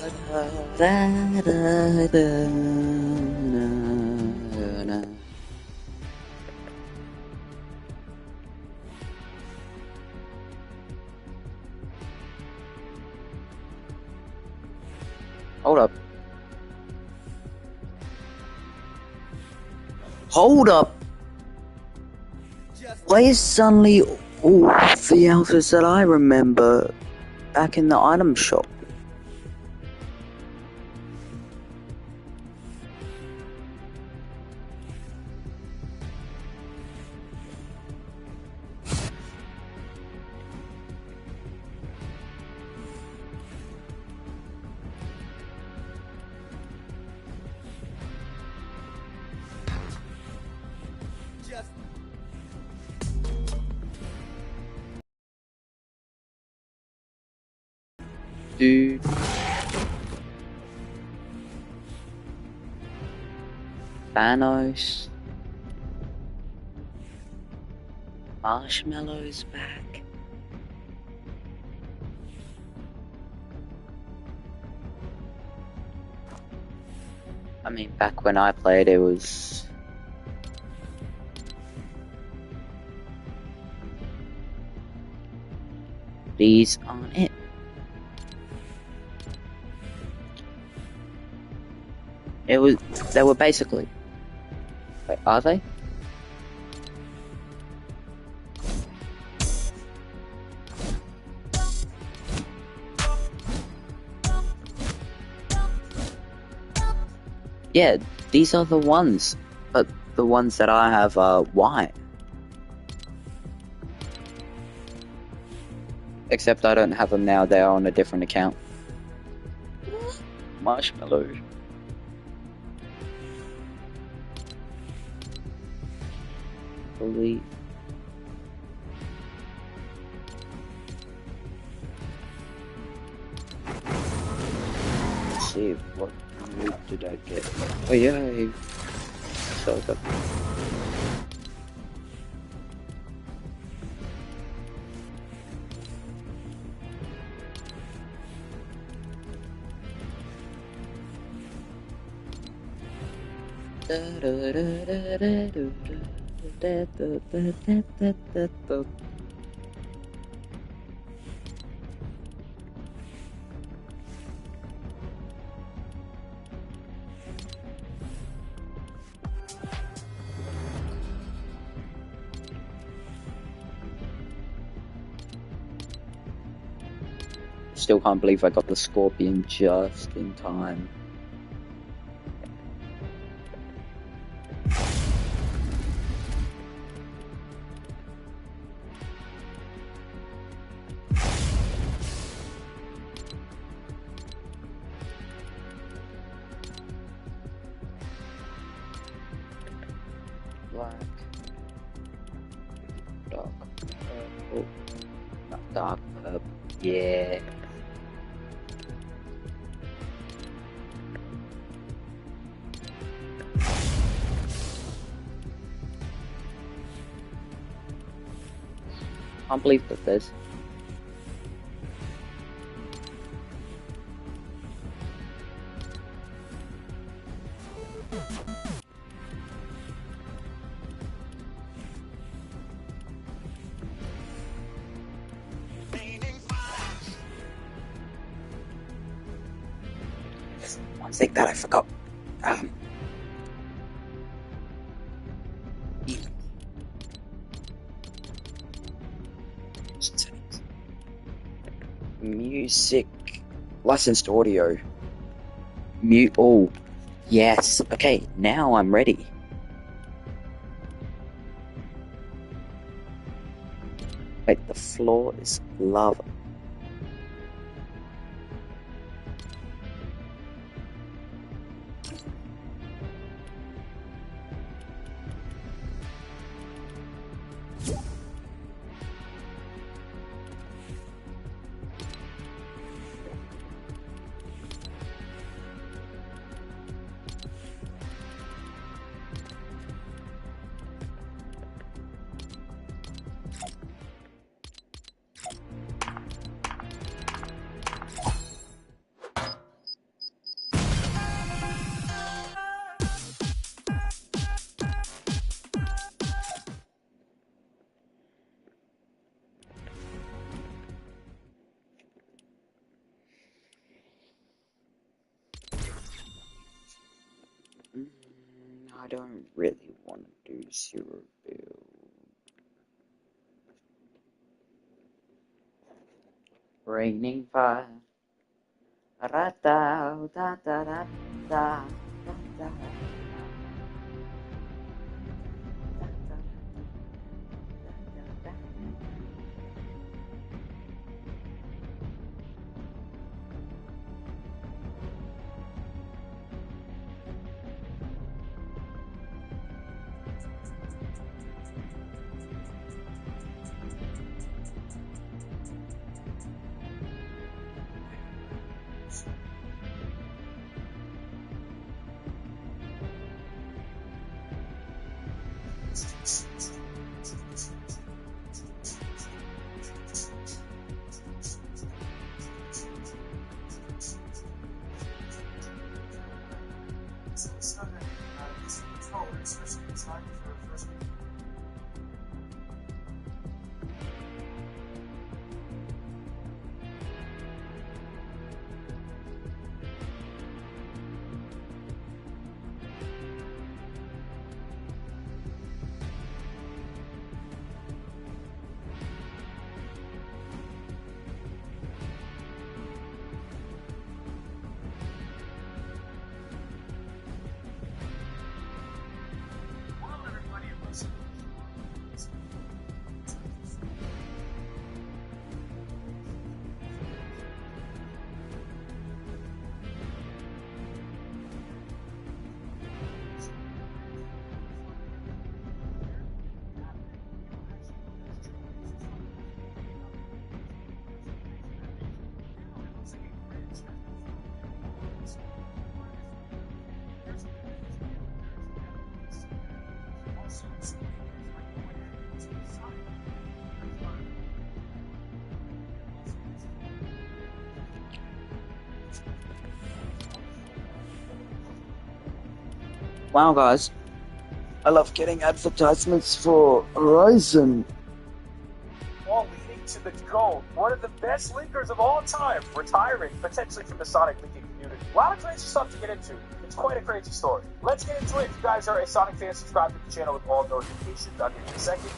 Hold up. Hold up! Why is suddenly all the outfits that I remember back in the item shop? Dude. Thanos. Marshmallow's back. I mean, back when I played, it was... These aren't it. They were basically... Wait, are they? Yeah, these are the ones, but the ones that I have are white. Except I don't have them now, they are on a different account. Marshmallow. Holy. Let's see, what move did I get? Oh yeah, so good. Still can't believe I got the scorpion just in time. Black, dark purple, not dark purple, yeah. Can't believe that there's one thing that I forgot. Music, licensed audio, mute all. Yes, okay, now I'm ready. Wait, the floor is lava. don't really want to do zero build. Raining fire. Ra-da, da, da, da, da, da, da. Wow, guys, I love getting advertisements for Horizon. All leading to the GOAT, one of the best leakers of all time, retiring potentially from the Sonic leaking community. A lot of crazy stuff to get into. It's quite a crazy story. Let's get into it. If you guys are a Sonic fan, subscribe to the channel with all notifications. I'll give you a second.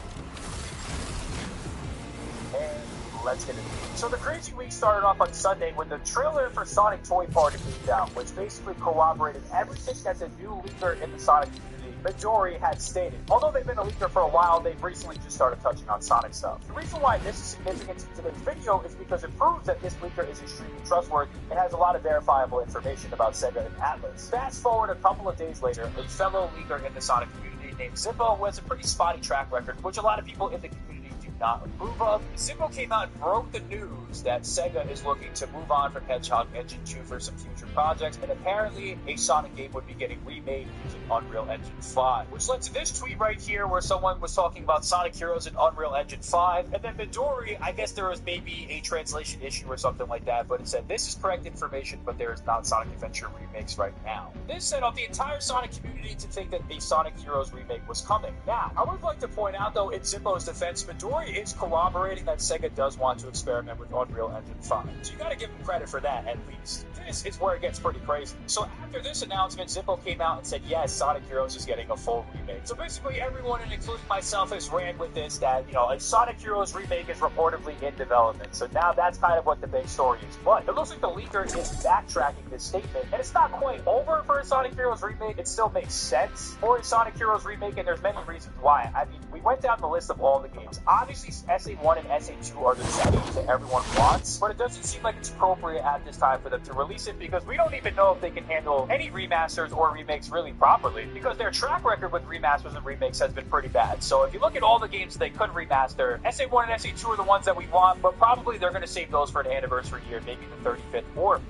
And let's get into it. So the crazy week started off on Sunday when the trailer for Sonic Toy Party came out, which basically corroborated everything that the new leaker in the Sonic community, Midori, had stated. Although they've been a leaker for a while, they've recently just started touching on Sonic stuff. The reason why this is significant to today's video is because it proves that this leaker is extremely trustworthy and has a lot of verifiable information about Sega and Atlas. Fast forward a couple of days later, a fellow leaker in the Sonic community named Zippo, who has a pretty spotty track record, which a lot of people in the community do not approve of. Zippo came out and broke the news that Sega is looking to move on from Hedgehog Engine 2 for some future projects, and apparently a Sonic game would be getting remade using Unreal Engine 5, which led to this tweet right here where someone was talking about Sonic Heroes in Unreal Engine 5, and then Midori, I guess there was maybe a translation issue or something like that, but it said this is correct information, but there is not Sonic Adventure remakes right now. This set up the entire Sonic community to think that a Sonic Heroes remake was coming. Now, I would like to point out though, in Zippo's defense, Midori is corroborating that Sega does want to experiment with Unreal Engine 5. So you gotta give him credit for that, at least. This is where it gets pretty crazy. So after this announcement, Zippo came out and said, yes, Sonic Heroes is getting a full remake. So basically everyone, and including myself, has ran with this, that, you know, a Sonic Heroes remake is reportedly in development. So now that's kind of what the big story is. But it looks like the leaker is backtracking this statement, and it's not quite over for a Sonic Heroes remake. It still makes sense for a Sonic Heroes remake, and there's many reasons why. I mean, we went down the list of all the games. Obviously, SA1 and SA2 are the two games that everyone wants, but it doesn't seem like it's appropriate at this time for them to release it because we don't even know if they can handle any remasters or remakes really properly, because their track record with remasters and remakes has been pretty bad. So if you look at all the games they could remaster, SA1 and SA2 are the ones that we want, but probably they're going to save those for an anniversary year, maybe the 35th or,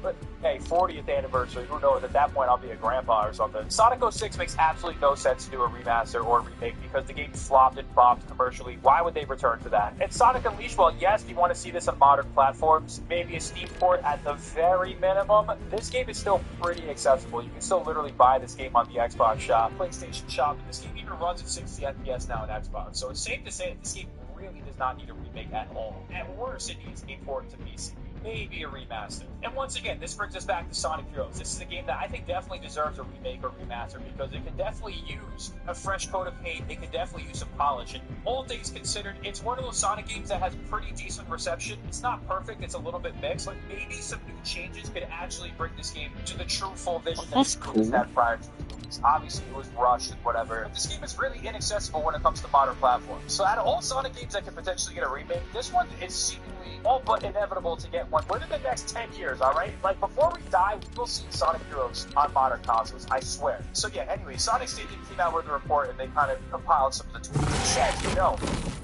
hey, 40th anniversary. Who knows? At that point, I'll be a grandpa or something. Sonic 06 makes absolutely no sense to do a remaster or a remake because the game flopped and bombed commercially. Why would they return to that? And Sonic Unleashed, well, yes, you want to see this on modern platforms, maybe a Steam port at the very minimum. This game is still pretty accessible. You can still literally buy this game on the Xbox shop, PlayStation shop, and this game even runs at 60 FPS now on Xbox. So it's safe to say that this game really does not need a remake at all. At worst, it needs a port to PC. maybe a remaster. And once again, this brings us back to Sonic Heroes. This is a game that I think definitely deserves a remake or remaster because it can definitely use a fresh coat of paint. It can definitely use some polish. And all things considered, it's one of those Sonic games that has pretty decent reception. It's not perfect. It's a little bit mixed, but maybe some new changes could actually bring this game to the true full vision that That's the movies cool. had prior to the movies. Obviously, it was rushed and whatever. But this game is really inaccessible when it comes to modern platforms. So out of all Sonic games that could potentially get a remake, this one is seemingly all but inevitable to get one within the next 10 years, alright? Like, before we die, we will see Sonic Heroes on modern consoles, I swear. So yeah, anyway, Sonic Stadium came out with a report and they kind of compiled some of the tweets. It says, no,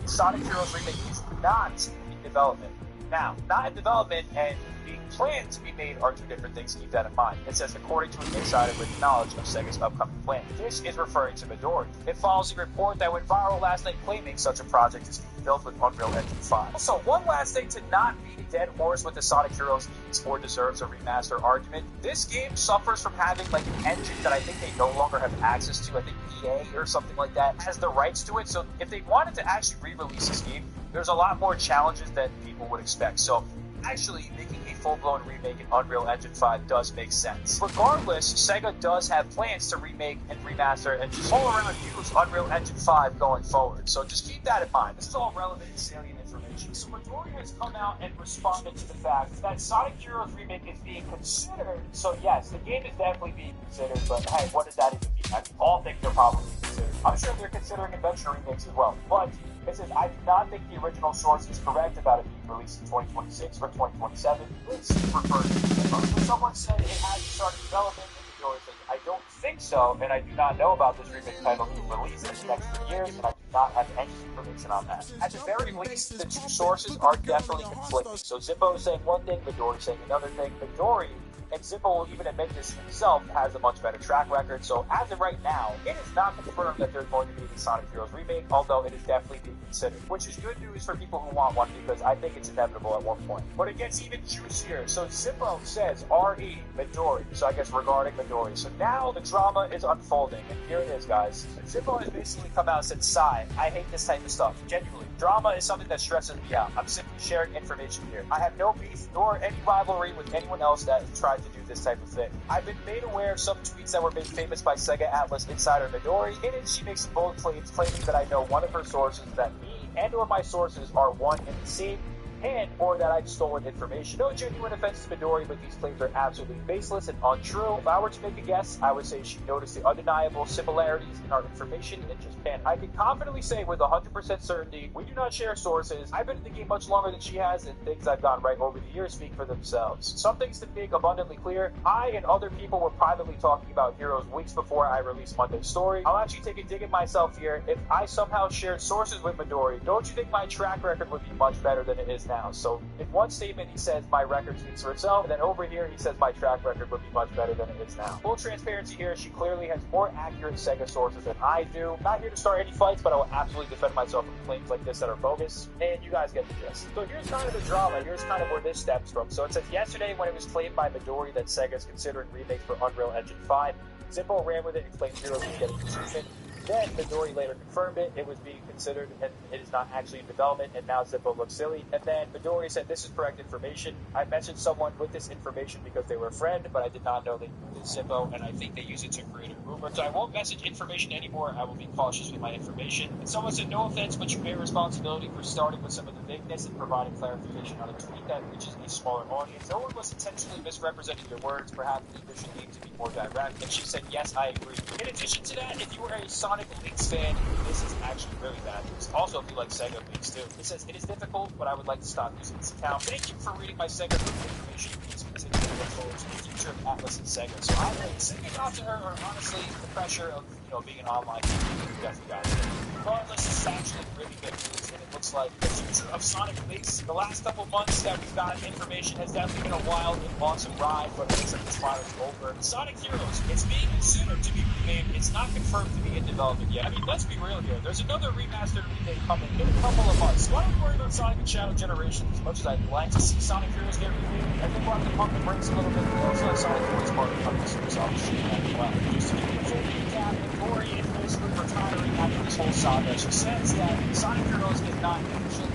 Sonic Heroes Remake is not in development. Now, not in development and being planned to be made are two different things. Keep that in mind. It says, according to an insider with knowledge of Sega's upcoming plan. This is referring to Midori. It follows a report that went viral last night claiming such a project is being built with Unreal Engine 5. Also, one last thing to not beat a dead horse with the Sonic Heroes needs or deserves a remaster argument. This game suffers from having like an engine that I think they no longer have access to. I think EA or something like that has the rights to it. So if they wanted to actually re-release this game, there's a lot more challenges than people would expect. So actually making a full-blown remake in Unreal Engine 5 does make sense. Regardless, Sega does have plans to remake and remaster and just all around use Unreal Engine 5 going forward. So just keep that in mind. This is all relevant and salient information. So Midori has come out and responded to the fact that Sonic Heroes Remake is being considered. So yes, the game is definitely being considered, but hey, what does that even mean? I mean, all things are probably being considered. I'm sure they're considering adventure remakes as well, but it says, I do not think the original source is correct about it being released in 2026 or 2027. This refers to Zippo. So someone said it hasn't started development, and Midori says, I don't think so, and I do not know about this remake title being released in the next 3 years, and I do not have any information on that. At the very least, the two sources are definitely conflicting. So Zippo is saying one thing, Midori saying another thing. Midori, and Zippo will even admit this himself, has a much better track record. So as of right now, it is not confirmed that there's going to be a Sonic Heroes remake, although it is definitely being considered, which is good news for people who want one because I think it's inevitable at one point. But it gets even juicier. So Zippo says R.E. Midori. So I guess regarding Midori. So now the drama is unfolding, and here it is, guys. Zippo has basically come out and said, Sai, I hate this type of stuff. Genuinely. Drama is something that stresses me out. I'm simply sharing information here. I have no beef nor any rivalry with anyone else that has tried to do this type of thing. I've been made aware of some tweets that were made famous by Sega Atlas insider Midori. In it, she makes some bold claims claiming that I know one of her sources, that me and or my sources are one and the same, and or that I've stolen information. No genuine offense to Midori, but these claims are absolutely baseless and untrue. If I were to make a guess, I would say she noticed the undeniable similarities in our information in Japan. I can confidently say with 100% certainty, we do not share sources. I've been in the game much longer than she has, and things I've gotten right over the years speak for themselves. Some things to make abundantly clear, I and other people were privately talking about Heroes weeks before I released Monday's story. I'll actually take a dig at myself here. If I somehow shared sources with Midori, don't you think my track record would be much better than it is now? So in one statement he says my record speaks for itself, and then over here he says my track record would be much better than it is now. Full transparency here, she clearly has more accurate Sega sources than I do. Not here to start any fights, but I will absolutely defend myself from claims like this that are bogus, and you guys get the gist. So here's kind of the drama, here's kind of where this stems from. So it says yesterday when it was claimed by Midori that Sega is considering remakes for Unreal Engine 5, Zippo ran with it and claimed Heroes was getting treatment. Then Midori later confirmed it was being considered and it is not actually in development, and now Zippo looks silly. And then Midori said this is correct information. I mentioned someone with this information because they were a friend, but I did not know they knew Zippo, and I think they use it to create a rumor. So I won't message information anymore. I will be cautious with my information. And someone said, no offense, but you bear responsibility for starting with some of the vagueness and providing clarification on a tweet that reaches a smaller audience. No one was intentionally misrepresenting your words. Perhaps you should need to be more direct. And she said, yes, I agree. In addition to that, if you were a Sonic Leaks fan, this is actually really bad news. Also, if you like Sega Leaks too. It says, it is difficult, but I would like to stop using this account. Thank you for reading my Sega Leaks information. Please continue to look forward to the future of Atlas and Sega. So I think sending it out to her, or honestly, the pressure of being an online team definitely got it. Regardless, this is actually really good news, and it looks like the future of Sonic Leaks. The last couple months that we've gotten information has definitely been a wild and awesome ride, but it looks like the trial is over. Sonic Heroes, it's being considered to be remade. It's not confirmed to be in development yet. I mean, let's be real here. There's another remastered remake coming in a couple of months. So I don't worry about Sonic and Shadow Generation as much as I'd like to see Sonic Heroes get remade. I think we'll have to pump the brakes a little bit. We also have Sonic Heroes Part coming soon, so I'll shoot that as well. Just to give you a full recap, Midori is basically retiring after this whole saga. She says that Sonic Heroes is not officially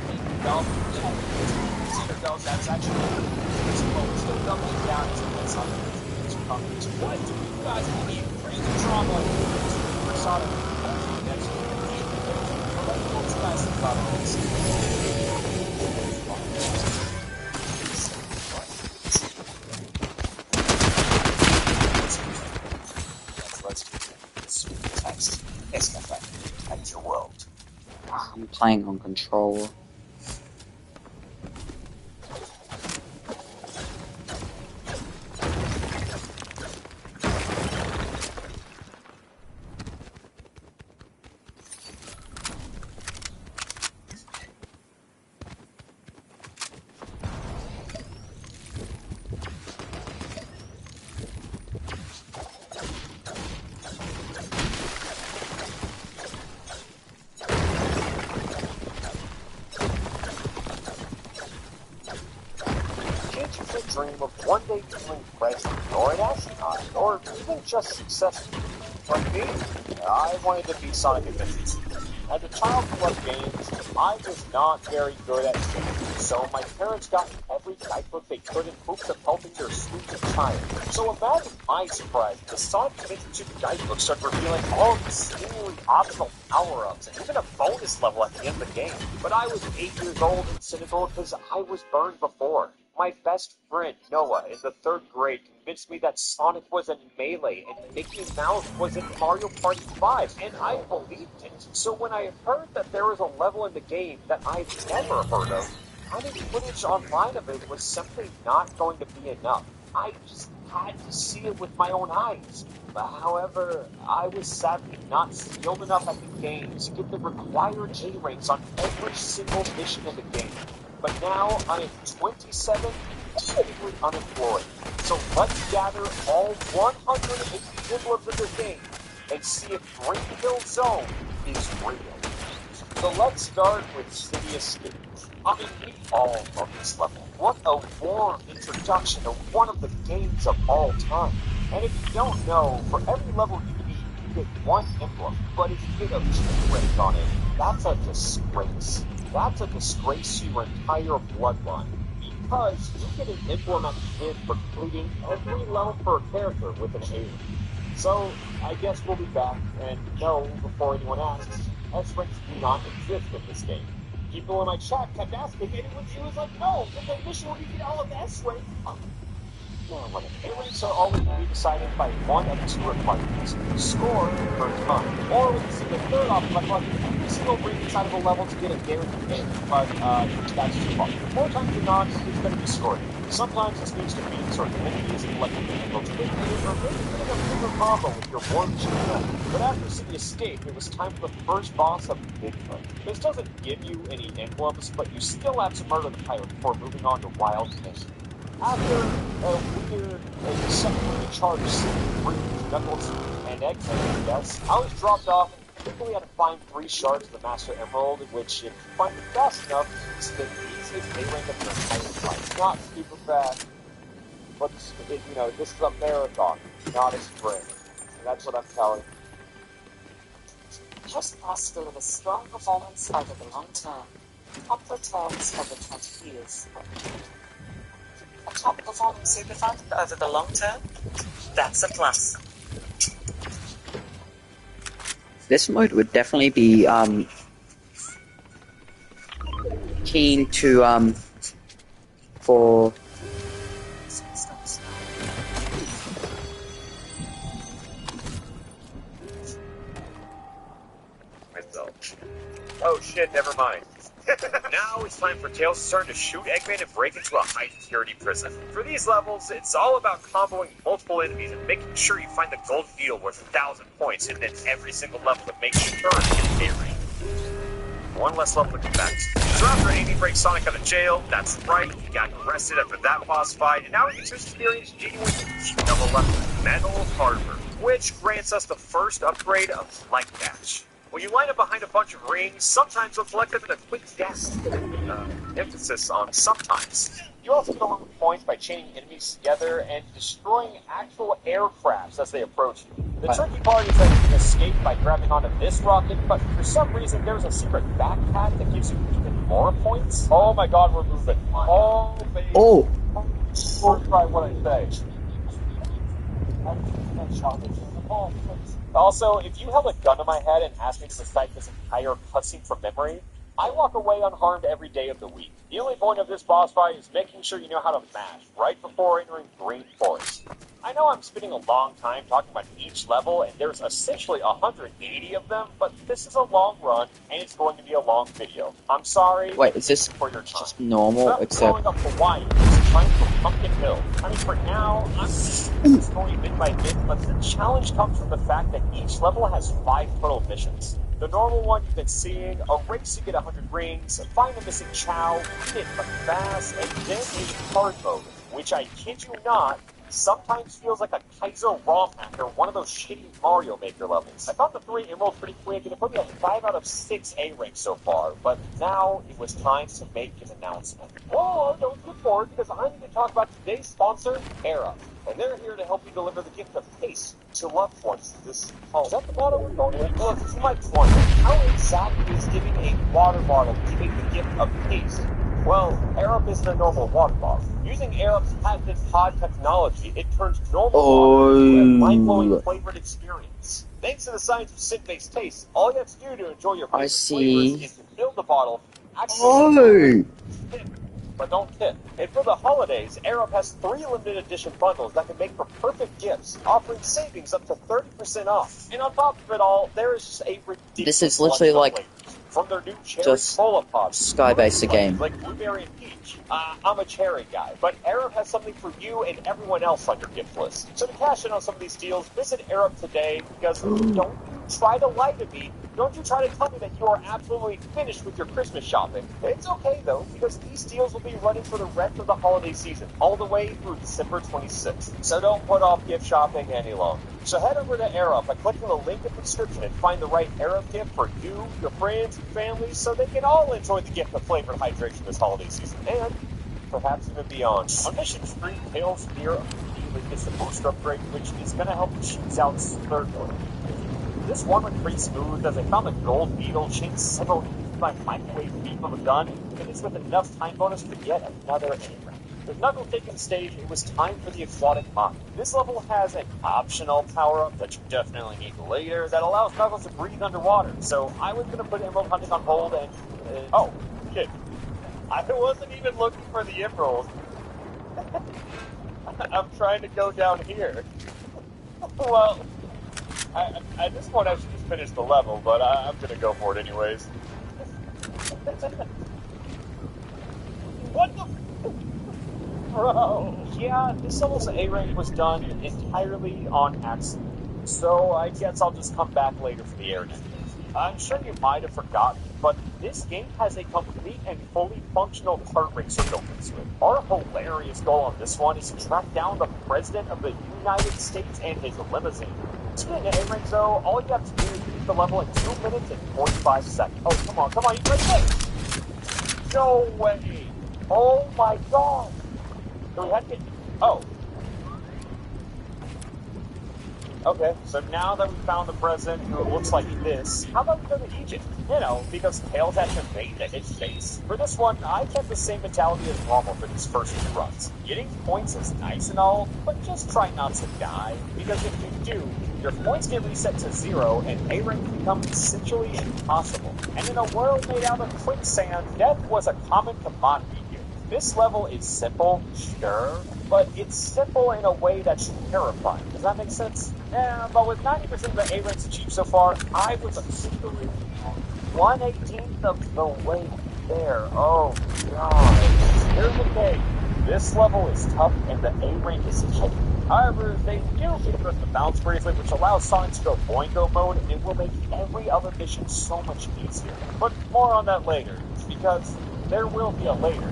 Well, that's actually still doubling down as the Sonic comes. What do you guys believe? Crazy drama for Sonic. That's what you guys think about this? Let's get text. Yes, my friend. At your world. I'm playing on controller. Dream of one day becoming president or an astronaut or even just successful. Like me, I wanted to be Sonic Adventure. As a child who loved games, I was not very good at games, so my parents got me every guidebook they could in hopes of helping their sweet child. So imagine my surprise, the Sonic Adventure 2 guidebook started revealing all of these seemingly optional power-ups and even a bonus level at the end of the game. But I was 8 years old and cynical because I was burned before. My best friend, Noah, in the 3rd grade, convinced me that Sonic was in Melee and Mickey Mouse was in Mario Party 5, and I believed it. So when I heard that there was a level in the game that I'd never heard of, finding footage online of it was simply not going to be enough. I just had to see it with my own eyes. However, I was sadly not skilled enough at the game to get the required A ranks on every single mission in the game. But now I am 27, technically unemployed. So let's gather all 180 emblems of the game and see if Greenville Zone is real. So let's start with City Escape. I mean, we all love this level. What a warm introduction to one of the games of all time. And if you don't know, for every level you beat, you get one emblem. But if you get a train on it, that's a disgrace. That's a disgrace to your entire bloodline. Because you get an emblem at the end for completing every level for a character with an A. So, I guess we'll be back, and no, before anyone asks, S-ranks do not exist in this game. People in my chat kept asking, and it was like, no, it's a mission where you get all of the S-ranks. A-ranks are always to be decided by one of two requirements: score per time, or we can see the third option by collecting every single ring inside of a level to get a guaranteed game. But that's too far. More times than not, it's going to be scored. Sometimes this means defeating certain enemies and collecting the emeralds quickly, or maybe getting a bigger combo with your war machine gun. But after City Escape, it was time for the first boss of Bigfoot. This doesn't give you any emblems, but you still have to murder the pirate before moving on to Wild Mission. After a weird and sexually charged scene with Knuckles and Eggman, yes, I was dropped off and quickly had to find 3 shards of the Master Emerald, which, if you find it fast enough, is the easiest A-rank of your entire life. Not super fast, but, this is a marathon, not a sprint. And that's what I'm telling you. Just must deliver strong performance over the long term. Top returns over 20 years. A top-performing superfund over the long term? That's a plus. This mode would definitely be keen to for Oh shit, never mind. Now it's time for Tails' turn to shoot Eggman and break into a high-security prison. For these levels, it's all about comboing multiple enemies and making sure you find the golden needle worth 1,000 points, and then every single level to make sure you get A-rank. One less level to come back to. So after Amy breaks Sonic out of jail, that's right, he got arrested after that boss fight, and now we get to experience genuine double level, Medal of Harbor, which grants us the first upgrade of Light Dash. When you line up behind a bunch of rings, sometimes you'll collect them in a quick dash. Emphasis on sometimes. You also can earn points by chaining enemies together and destroying actual aircrafts as they approach you. The tricky part is that you can escape by grabbing onto this rocket, but for some reason there's a secret backpack that gives you even more points. Oh my god, we're moving. Oh, baby. Oh! Or try what I say. Also, if you held a gun to my head and asked me to recite this entire cutscene from memory, I walk away unharmed every day of the week. The only point of this boss fight is making sure you know how to mash right before entering Green Forest. I know I'm spending a long time talking about each level, and there's essentially 180 of them, but this is a long run, and it's going to be a long video. I'm sorry. Wait, is this for your time. just normal, Except except... up Hawaii is trying for Pumpkin Hill. I mean, for now, I'm just the story bit by bit, but the challenge comes from the fact that each level has 5 total missions. The normal one you've been seeing, a race to get 100 rings, find the missing Chow, hit but fast, and then a hard mode, which I kid you not, sometimes feels like a Kaiser ROM hack or one of those shitty Mario Maker levels. I found the 3 emeralds pretty quick, and it put me at 5 out of 6 A ranks so far, but now it was time to make an announcement. Whoa, don't get bored, because I'm going to talk about today's sponsor, Era, and they're here to help you deliver the gift of pace to loved ones this holiday. Is that the motto we're going with? Well, if you might wonder, how exactly is giving a water bottle giving the gift of pace? Well, Arup isn't a normal water bottle. Using Arup's patented pod technology, it turns normal water into a mind-blowing flavored experience. Thanks to the science of scent-based taste, all you have to do to enjoy your favorite flavors is to fill the bottle. But don't tip. And for the holidays, Arup has 3 limited edition bundles that can make for perfect gifts, offering savings up to 30% off. And on top of it all, there is just a ridiculous This is literally like from their new cherry just cola pops, Skybase the game. like blueberry and peach. I'm a cherry guy, but Arup has something for you and everyone else on your gift list. So to cash in on some of these deals, visit Arup today, because don't you try to lie to me. Don't you try to tell me that you are absolutely finished with your Christmas shopping. It's okay, though, because these deals will be running for the rest of the holiday season, all the way through December 26th. So don't put off gift shopping any longer. So head over to Arup by clicking the link in the description and find the right Arup gift for you, your friends, and family, so they can all enjoy the gift of flavored hydration this holiday season, and perhaps even beyond. On Mission 3, Tails Spear immediately gets the booster upgrade, which is going to help cheese out smoothly. This one went pretty smooth, as I found the gold beetle chain several inches by microwave beam of a gun, and finished with enough time bonus to get another A-rank. With Knuckles taking the stage, it was time for the aquatic mine. This level has an optional power-up that you definitely need later that allows Knuckles to breathe underwater, so I was going to put emerald hunting on hold and... oh, shit. I wasn't even looking for the emerald. I'm trying to go down here. Well... at this point, I should just finish the level, but I'm gonna go for it anyways. What the... Bro! Yeah, this level's A rank was done entirely on accident, so I guess I'll just come back later for the air net. I'm sure you might have forgotten, but this game has a complete and fully functional kart racer built into it. Our hilarious goal on this one is to track down the President of the United States and his limousine. To get an A rank, though, all you have to do is beat the level in 2 minutes and 45 seconds. Oh, come on, you ready? No way! Oh my god! So we had to... oh. Okay, so now that we found the president who looks like this, how about we go to Egypt? You know, because Tails had to invade to his face. For this one, I kept the same mentality as normal for these first 2 runs. Getting points is nice and all, but just try not to die, because if you do, your points get reset to 0, and A rank becomes essentially impossible. And in a world made out of quicksand, death was a common commodity here. This level is simple, sure, but it's simple in a way that's terrifying. Does that make sense? Yeah, but with 90% of the A ranks achieved so far, I was officially 1/18th of the way there. Oh god. Here's the thing. This level is tough and the A rank is tight. However, they do give us the bounce briefly, which allows Sonic to go Boingo mode, and it will make every other mission so much easier. But more on that later, because there will be a later.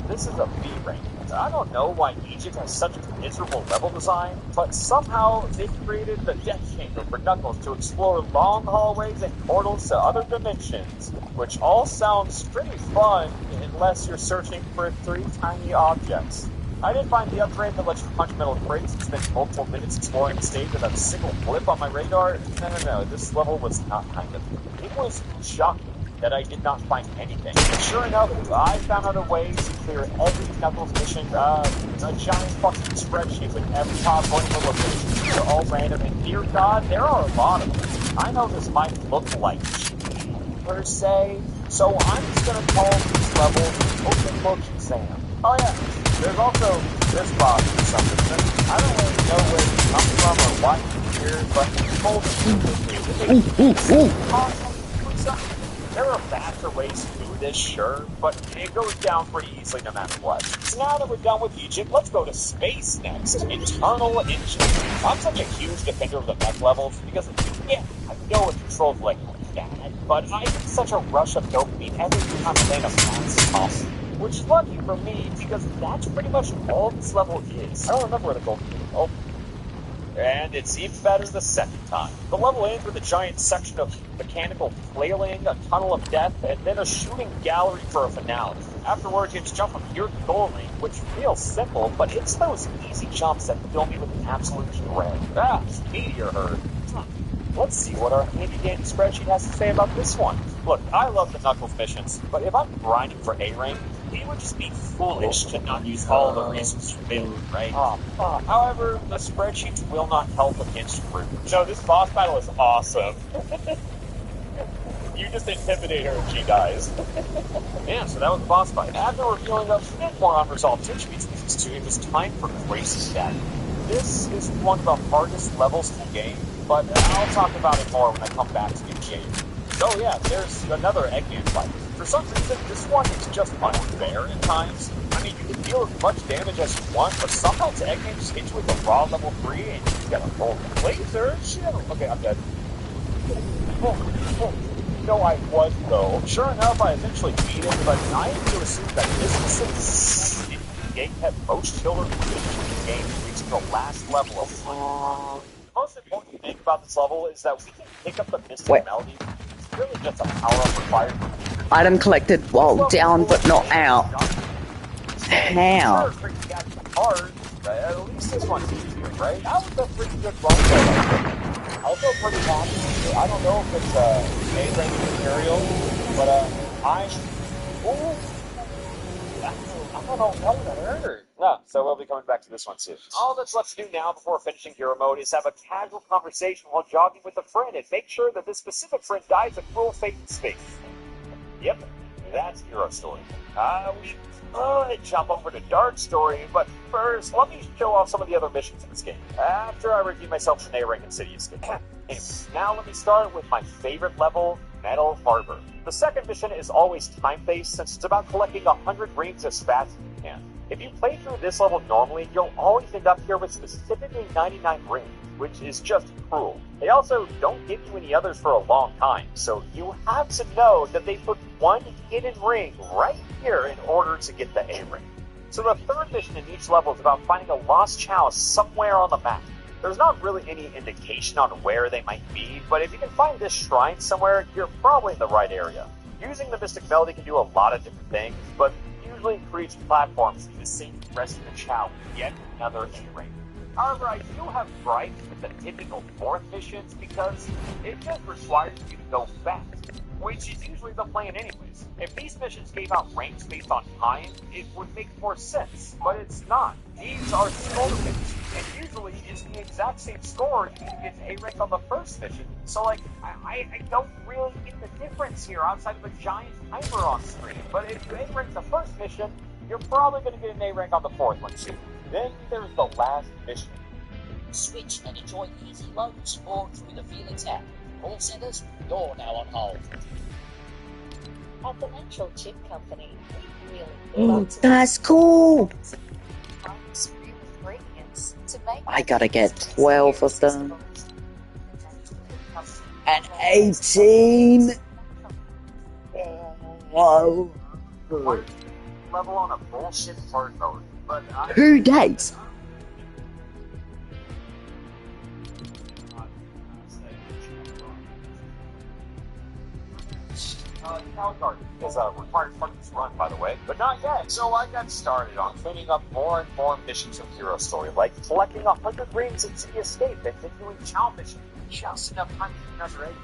This is a B rank. I don't know why Egypt has such a miserable level design, but somehow they created the Death Chamber for Knuckles to explore long hallways and portals to other dimensions, which all sounds pretty fun unless you're searching for 3 tiny objects. I did find the upgrade that lets you punch metal crates and spend multiple minutes exploring the stage without a single blip on my radar. No. This level was not kind of. It was shocking that I did not find anything. And sure enough, I found other ways to clear every Knuckles mission. A giant fucking spreadsheet with every possible location. They're all random, and dear God, there are a lot of them. I know this might look like per se, so I'm just gonna call these levels open book exam. Oh yeah, there's also this boss for some reason. I don't really know where he comes from or why he's here, but he's there are faster ways to do this, sure, but it goes down pretty easily no matter what. So now that we're done with Egypt, let's go to space next. Internal engine. I'm such a huge defender of the mech levels because, yeah, I know it controls like bad, but I get such a rush of dopamine every time I land a fast toss. Which is lucky for me, because that's pretty much all this level is. I don't remember where the gold is. Oh. And it's even better the second time. The level ends with a giant section of mechanical flailing, a tunnel of death, and then a shooting gallery for a finale. Afterwards, you have to jump from here to Goal Lane, which feels simple, but it's those easy jumps that fill me with absolute dread. Meteor herd. Let's see what our handy-dandy spreadsheet has to say about this one. Look, I love the Knuckles missions, but if I'm grinding for A-rank, it would just be foolish to not use all the resources available, right? However, the spreadsheets will not help against Root. No, this boss battle is awesome. You just intimidate her and she dies. Yeah, so that was the boss fight. After revealing a bit more unresolved tension between these two, it was time for Grace's Death. This is one of the hardest levels in the game, but I'll talk about it more when I come back to the game. Oh yeah, there's another Eggman fight. For some reason, this one is just unfair at times. I mean, you can deal as much damage as you want, but sometimes Eggman just hits you with a raw level 3 and you gotta roll the laser. Shit. Okay, I'm dead. No, I was, though. Sure enough, I eventually beat him, but I am to assume that this is the game had most children in the game reaching the last level of the most important thing about this level is that we can pick up the Mystic Melody. It's really just a power-up required. Item collected while down but not out. How? Sure, hard, but at least this one's easier, right? That was a pretty good run though. I feel pretty happy. I don't know if it's A-rank material, but I don't know what that hurt. No, so we'll be coming back to this one soon. All that's left to do now before finishing Hero Mode is have a casual conversation while jogging with a friend and make sure that this specific friend dies a cruel fate in space. Yep, that's Hero Story. We could jump over to Dark Story, but first, let me show off some of the other missions in this game. After I redeem myself from A-rank and City Escape. Anyways, now let me start with my favorite level, Metal Harbor. The second mission is always time-based since it's about collecting 100 rings as fast as you can. If you play through this level normally, you'll always end up here with specifically 99 rings, which is just cruel. They also don't give you any others for a long time, so you have to know that they put one hidden ring right here in order to get the A ring. So the third mission in each level is about finding a lost chalice somewhere on the map. There's not really any indication on where they might be, but if you can find this shrine somewhere, you're probably in the right area. Using the Mystic Melody can do a lot of different things, but usually creates platforms to safely rescue the chalice, yet another A ring. However, I do have gripes with the typical fourth missions because it just requires you to go fast, which is usually the plan anyways. If these missions gave out ranks based on time, it would make more sense, but it's not. These are score missions, and usually it's the exact same score you get A rank on the first mission. So like, I don't really get the difference here outside of a giant timer on screen. But if you A rank the first mission, you're probably going to get an A rank on the fourth one too. Then there's the last mission. Switch and enjoy easy loads or through the Felix app. Call centers, you're now on hold. At the Natural Chip Company, we really love to That's cool. find superior ingredients to make. I gotta get 12 of them. And 18. Whoa. Level on a bullshit hard mode, but 2 days. Cow Garden is a required part of this run, by the way, but not yet. So I got started on cleaning up more and more missions of Hero Story, like collecting 100 rings in City Escape and doing Chow Mission just enough time to get another egg.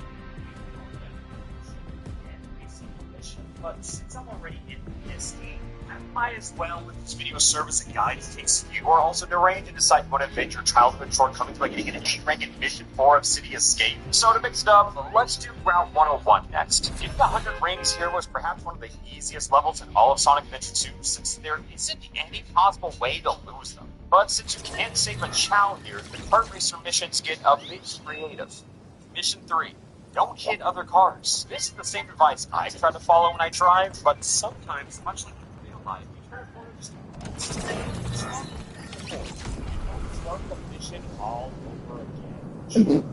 But since I'm already in this game, I might as well let this video serve as a guide in case you are also deranged and decide you want to avenge your childhood shortcomings by getting an 8 rank in Mission 4 of City Escape. So to mix it up, let's do Route 101 next. Getting 100 rings here was perhaps one of the easiest levels in all of Sonic Adventure 2, since there isn't any possible way to lose them. But since you can't save a Chow here, the kart racer missions get a bit creative. Mission 3. Don't hit other cars. This is the same advice I try to follow when I drive, but sometimes, much like in real life, you turn a corner just start the mission all over again.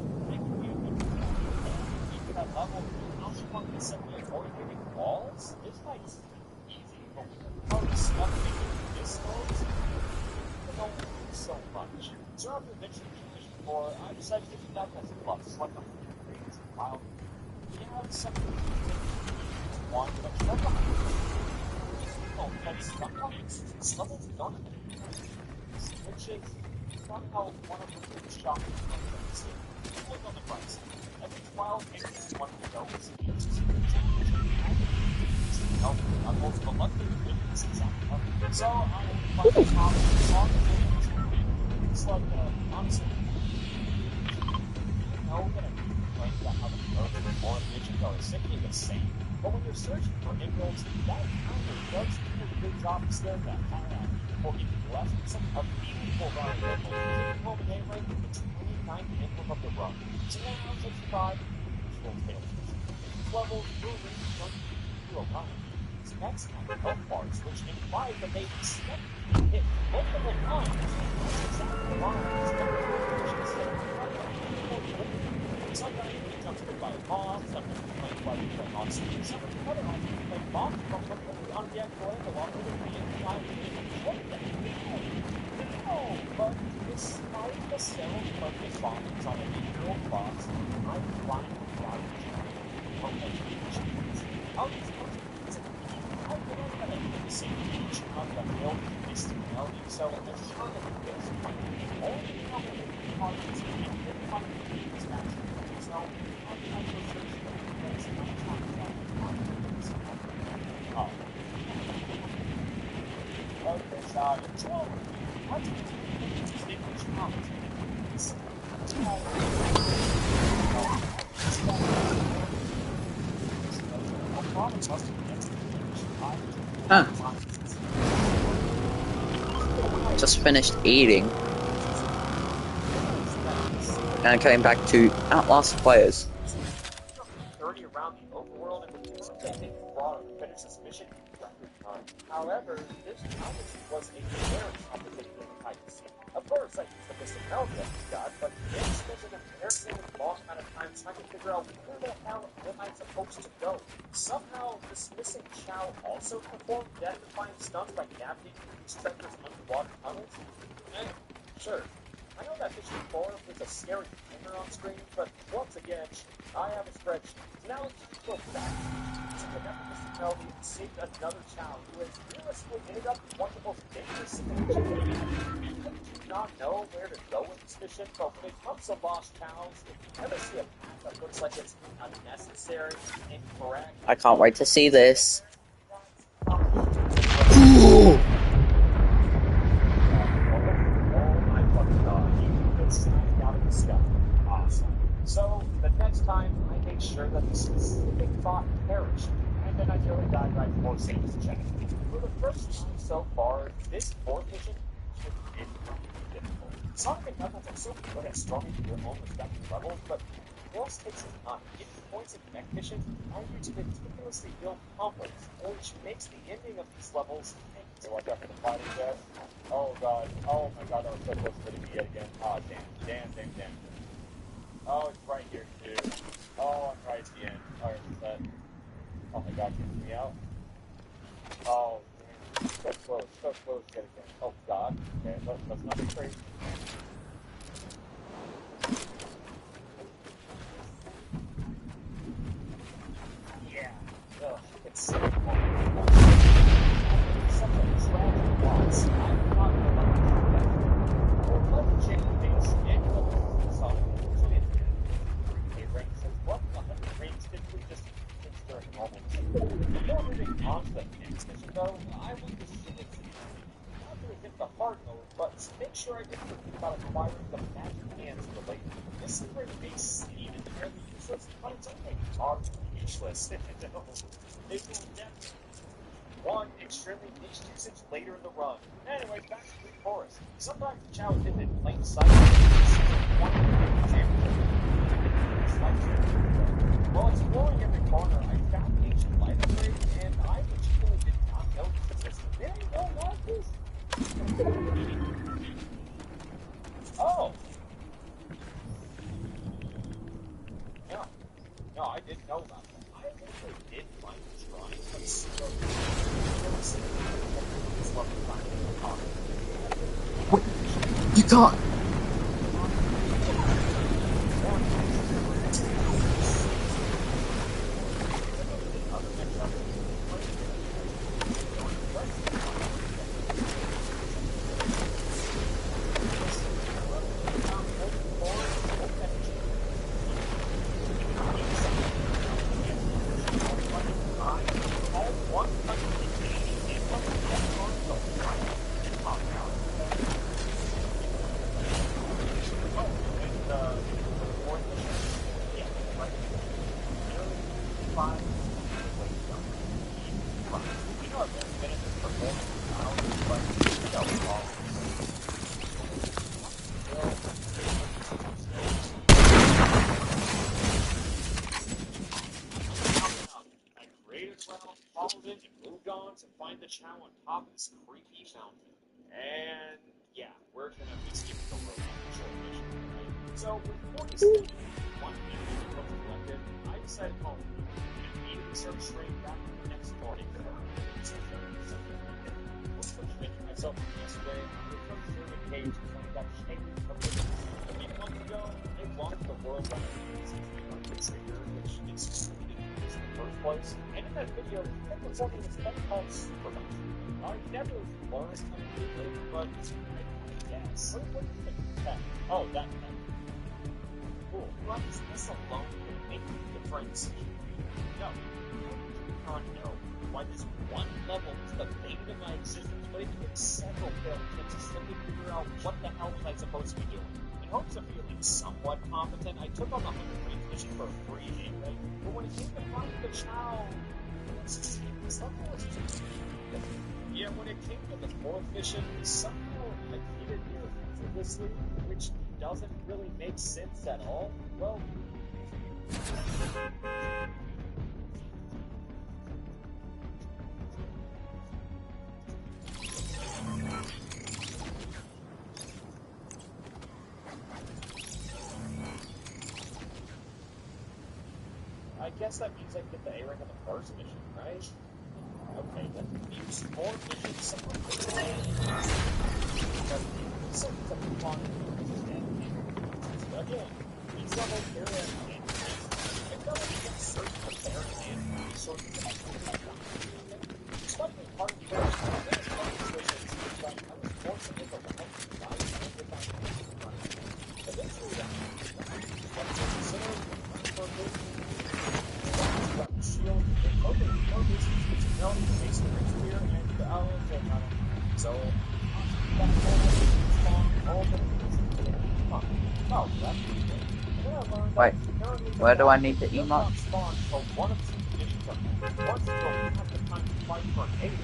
That level, you also want to simply avoid hitting walls. This might be easy, but when the car is stuck in this close, you don't do so much. So after eventually mission 4, I decided to do that as a plus, like a wow. You have something one, but sometimes these levels don't have which is somehow one of the biggest shocking things I've seen. Look on the price. Every 12 pages, one of those is I'm most of a lucky this exactly up. So I find the top song it's like honestly you know that about how the program or visions are essentially the same. But when you're searching for emeralds, that counter does do a good job of staring that fire out before giving you less some a meaningful round of emeralds. Taking home an A rank with the 29th emblem of the run. So now, 65, usual tails. These levels will range from to a line. These next have health bars, which imply that they expect to hit multiple times. That's exactly the line. Sometimes you get jumped by a bomb, sometimes you play while you're playing on screen, sometimes you play on screen, play bomb from completely on the going along with it being flying no, but despite the several focused bombs on a 8-year-old boss, I'm flying without I'll use I've been on the same page on the hill, this melody, so I'm sure that this only problem with the parties and the parties is actually so I will search for the place and I'm talking about okay, so what do you think Huh. Just finished eating. And coming back to Outlast players. 30 around the overworld and the big fraud to finish this mission in record time. However, this challenge was a very complicated hide and seek. Of course, I used the missing melody I just got, but then spent an embarrassingly long amount of time trying to figure out where the hell am I supposed to go. Somehow, this missing Chow also performed death-defying stunts by navigating these treacherous underwater tunnels. And, sure, I know that mission 4 was a scary timer on screen, but once again, I have a spreadsheet. So now let's just go back. So I got the missing melody and saved another Chow who has realistically ended up in one of the most dangerous situations. I do not know where to go with this mission, but when it comes to lost Chows, if you ever see a path that looks like it's unnecessary, incorrect, I can't wait to see this. Awesome. So, the next time, I made sure that the specific thought perished, and then I nearly died right before saving the check. For the first time so far, this fourth mission should be difficult. Sonic and Knuckles are so good at storming through their own respective levels, but Tails takes his time. Getting points in mech missions are due to meticulously built combos, which makes the ending of these levels so watch out for the fighting jet. Oh god, oh my god, that was so close to hitting me yet again. Oh damn. Oh, it's right here too. Oh, I'm right at the end. Alright, that. Oh my god, can me out? Oh, man. So close yet again. Oh god. Okay, let's not be crazy. Yeah. Ugh. such a tragic loss. I'm not gonna or let Jenny base and the song actually a rank says, well, 100 ranks typically just things during normal. Before moving on to the next mission though, I want to share with you. Not to hit the hard mode, but make sure I didn't forget about acquiring the magic hands related. This secret may seem entirely useless, but it's only marginally useless. They will definitely one extremely niche usage later in the run. Anyways, back to Green Forest. Sometimes the challenge hidden in plain sight. While exploring every corner, I found ancient light upgrades, and I legitimately did not know this existed. Very well like this. Oh! No. No, I didn't know about that. I eventually did find the shrine, but still, You can't. the chow on top of this creepy mountain. And yeah, we're gonna be skipping over a short mission, right? So with 47 one enemy collected, I decided to call it and immediately start straight back the next morning. Myself yesterday, I was through the cage when I got shaken from the a few months ago. I launched the world record trigger, which is in the first place. And in that video, I was something that's called Superman. I never learned how to do it, but I guess. What do you think? Oh, that. Cool. Why is this alone would make a difference? No. I can't know why this one level is the bane of my existence, but it took several failed attempts to simply figure out what the hell was I supposed to be doing. In hopes of feeling somewhat competent, I took on the 100 range mission for free anyway, but when it came to finding the chow, somehow was too yeah, when it came to the fourth mission, somehow I needed it effortlessly, which doesn't really make sense at all. Well, I guess that means I get the A rank on the first mission, right? Okay, that means more missions somewhere. So it's a fun again, these level area and I felt like you can search for barren land resources especially part of the missions, but I was forced to make a lot of life eventually what to consider shield, focus, no, makes the ring spear, and so that spawn all the oh, that's Wait, where do I need the emote? spawn for one of two conditions of once you don't have the time to fight for an A rank,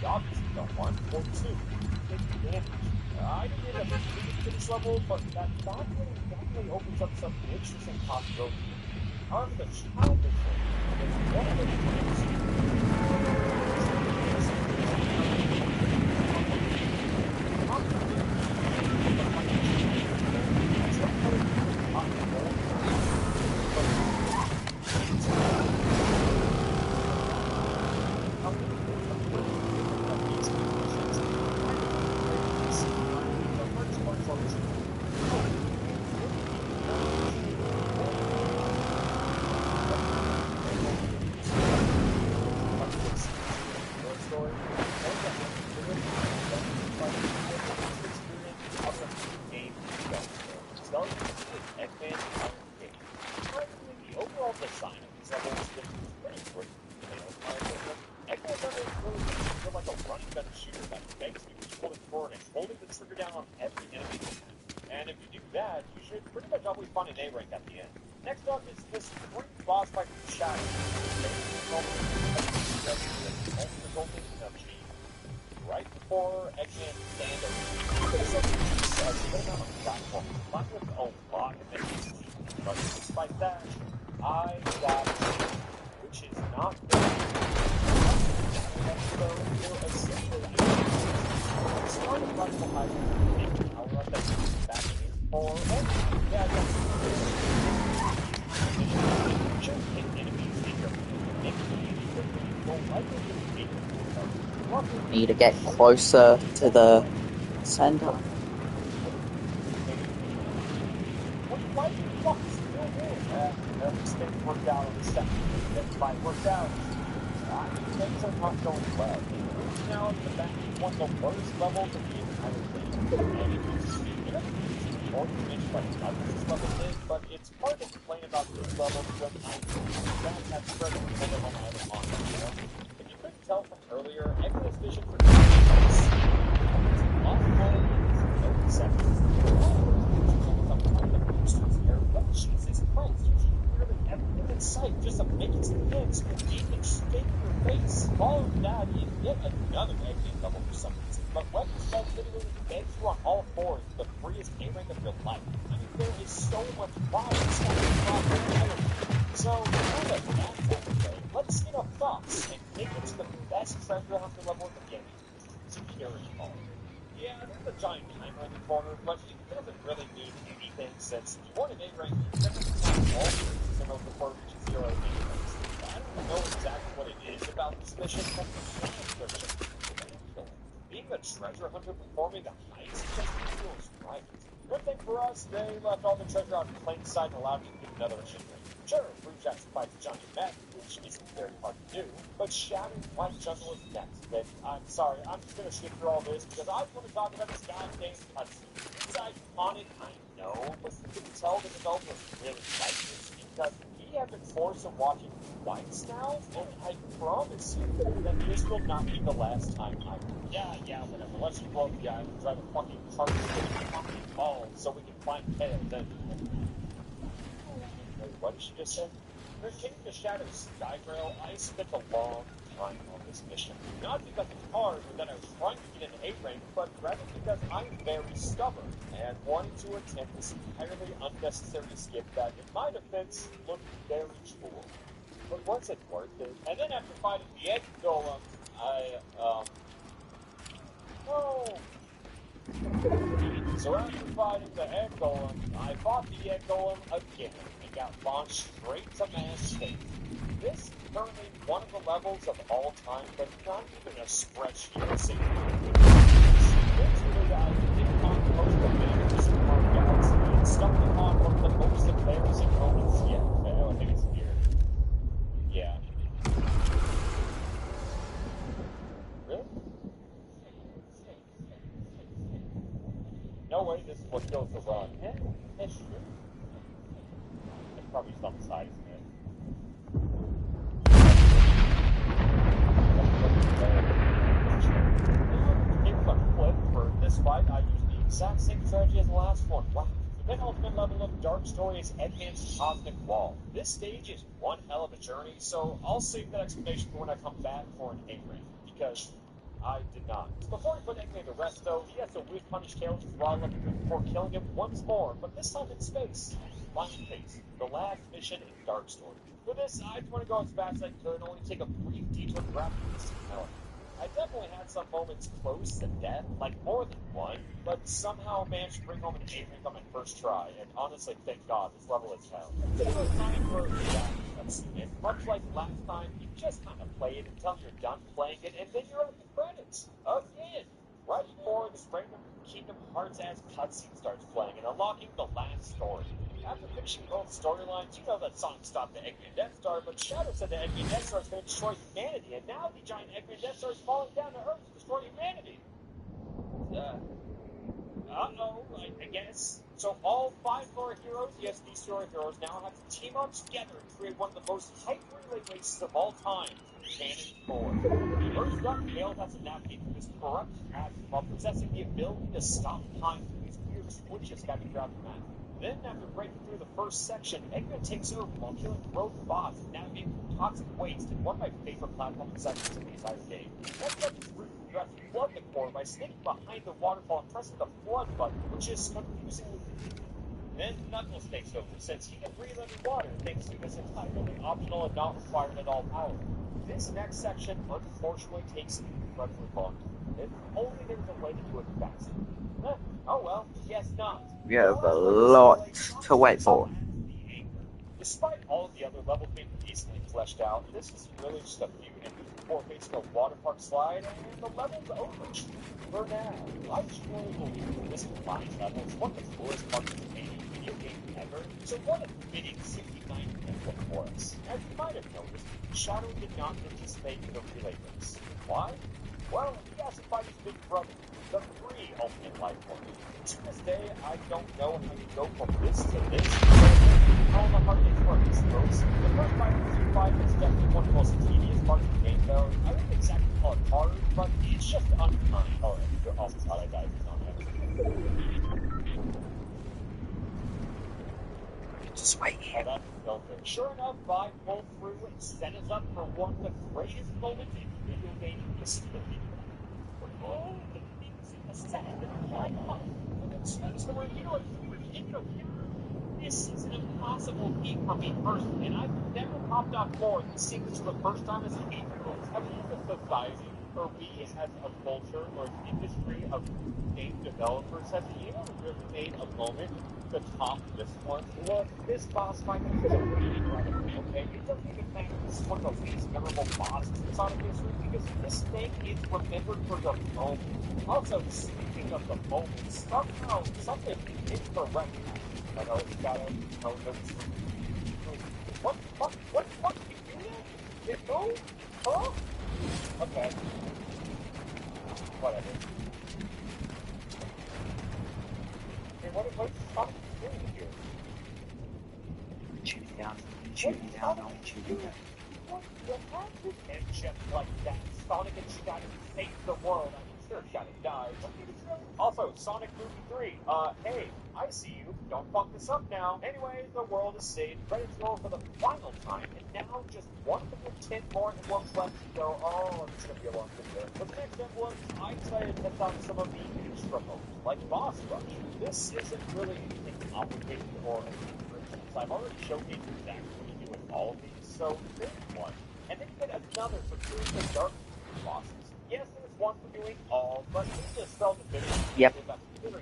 you obviously don't want, or two, take damage. I didn't end up completing to this level, but that thought definitely opens up some interesting possibilities. However, the child mission is one of the down on every enemy you can. And if you do that, you should pretty much always find an A rank at the end. Next up is this brief boss fight with Shadow. Right before Eggman stand up. On a platform. Mine was a lot of enemies. But despite that, I got it, which is not good. So, essentially, I started right behind the power up that you're backing in for. Yeah, just hit enemies in your Need to get closer to the center. Why the fuck is it still there? Everything worked out on the second. That's why it worked out. I mean, things are not going well. Now at the back, one of the worst levels of the entire thing. And it was, more convinced by how this level is, but it's hard to complain about these levels when I have spread the middle on my other monster, you know? If you couldn't tell from earlier, Eggman's vision for Jesus Christ, you keep clearly everything in sight just to make it to the end so you can stay in your face. Following that is yet another Eggman level for some reason, but weapons that literally embeds you on all fours the freest A rank of your life. I mean, there is so much violence on this problem. So, now that that's out of the way, let's get our thoughts and take it to the best treasure hunter level in the game. Security Hall. Yeah, there's a giant timer in the corner, but it doesn't really mean anything since you want an A rank, you have to find all the signals before it reaches 0 anyways. I don't know exactly what it is about this mission, but the just being a treasure hunter performing the heist just feels right. Good thing for us, they left all the treasure out in plain sight and allowed me to get another achievement. Sure, Brujack fights Johnny Mac, which isn't very hard to do, but Shadow White Jungle is next. And I'm sorry, I'm just going to skip through all this because I want to talk about this goddamn cutscene. It's iconic, I know, but you can tell the developers really like this because we have been forced to watch it twice now, and I promise you that this will not be the last time I. Yeah, whatever. Let's just blow up the island and drive a fucking cart with fucking balls so we can find Tails. Then. Wait, what did she just say? For King of the Shadows Skyrail, I spent a long time on this mission. Not because it's hard or that I was trying to get an A rank, but rather because I'm very stubborn and wanted to attempt this entirely unnecessary skip that, in my defense, looked very cool. But was it worth it? And then after fighting the egg golem, So after fighting the egg golem, I fought the egg golem again and got launched straight to man's state. This is currently one of the levels of all time, but not even a spreadsheet of safety. Literally, I did on the most embarrassing Super Mario Galaxy and stumbled upon one of the most embarrassing moments yet. I think it's here. Yeah. Really? No way, this is what kills the run. It's true. It's probably some size of it. Here's a clip for this fight. I used the exact same strategy as the last one. Wow. The penultimate level of Dark Story is Eggman's Cosmic Wall. This stage is one hell of a journey, so I'll save that explanation for when I come back for an A rank, because I did not. Before we put Eggman to rest, though, he has to whip punish Tails to throttle up before killing him once more, but this time in space. Flying Face, the last mission in Dark Story. For this, I just want to go as fast as I could and only take a brief detour to grab this melody. I definitely had some moments close to death, like more than one, but somehow managed to bring home an A rank on my first try, and honestly, thank God, this level is hell. It's time for that cutscene, and much like last time, you just kind of play it until you're done playing it, and then you're at the credits. Again! Right before this random Kingdom Hearts-ass cutscene starts playing and unlocking the last story. After finishing both storylines, you know that Sonic stopped the Eggman Death Star, but Shadow said the Eggman Death Star is going to destroy humanity, and now the giant Eggman Death Star is falling down to Earth to destroy humanity. Uh-oh, I guess. So all 5 of our heroes, yes, these 2 are heroes, now have to team up together and create one of the most hype relay races of all time, Cannon 4. First up, Gale has to navigate through this corrupt path while possessing the ability to stop time through these weird switches scattered throughout the map. Then, after breaking through the first section, Eggman takes over while killing rogue bots and navigating through toxic waste in one of my favorite platforming sections in the entire game. Next up is Root, who has to flood the core by sneaking behind the waterfall and pressing the flood button, which is confusingly easy. Then Knuckles takes over, since he can breathe underwater thanks to his entirely optional and not required at all power. This next section unfortunately takes incredibly long. If only there was a way to do it faster. Oh well, guess not. We have a lot to wait for. Despite all of the other levels being decently fleshed out, this is really just a few enemies before facing a water park slide, and the level's over. For now, I truly believe that this combined level is one of the coolest parts of any video game ever, so what a fitting 69-minute one for us. As you might have noticed, Shadow did not participate in the relay race. Why? Well, he has to fight his big brother, the free ultimate life form. To this day, I don't know how you go from this to this, all the hard things work, I suppose. The first fight in 5 is definitely one of the most tedious parts of the game, though. I wouldn't exactly call it hard, but it's just unkind. Oh, you're also thought I died on that. Just wait here. Sure enough, 5 pulled through and set us up for one of the greatest moments in video game history. Oh, the things in the set that fly off. It's the reveal This is an impossible feat for me personally, and I've never popped off more than seeing this for the first time as an 8-year-old. I mean, as a society, or we as a culture, or an industry of game developers, has anyone really made a moment to top this one? Look, this boss fight is completely incredible, okay? It doesn't even matter if this is one of the least memorable bosses in Sonic history, because this thing is remembered for the moment. Also, speaking of the moment, somehow something incorrect happened. I know it's got a what? You do that? It moved? Huh? Okay. Whatever. Hey, what is Sonic doing here? Shoot it down. Shoot it down. No, shoot it down. What? You have to end just like that. Sonic and Shadow saved the world. I mean, sure, Shadow died. Also, Sonic Movie 3. Hey, I see you. Don't fuck this up now. Anyway, the world is saved. Credits roll for the final time, and now just 110 more emblems left to go. Oh, it's gonna be a long video. For the next emblems, I decided to test out some of the extra modes, like Boss Rush. This isn't really anything complicated or since I've already showcased exactly what you do with all of these, so there's one. And then you get another for doing the dark bosses. Yes, there's one for doing all, but it's just self-sufficient. Yep.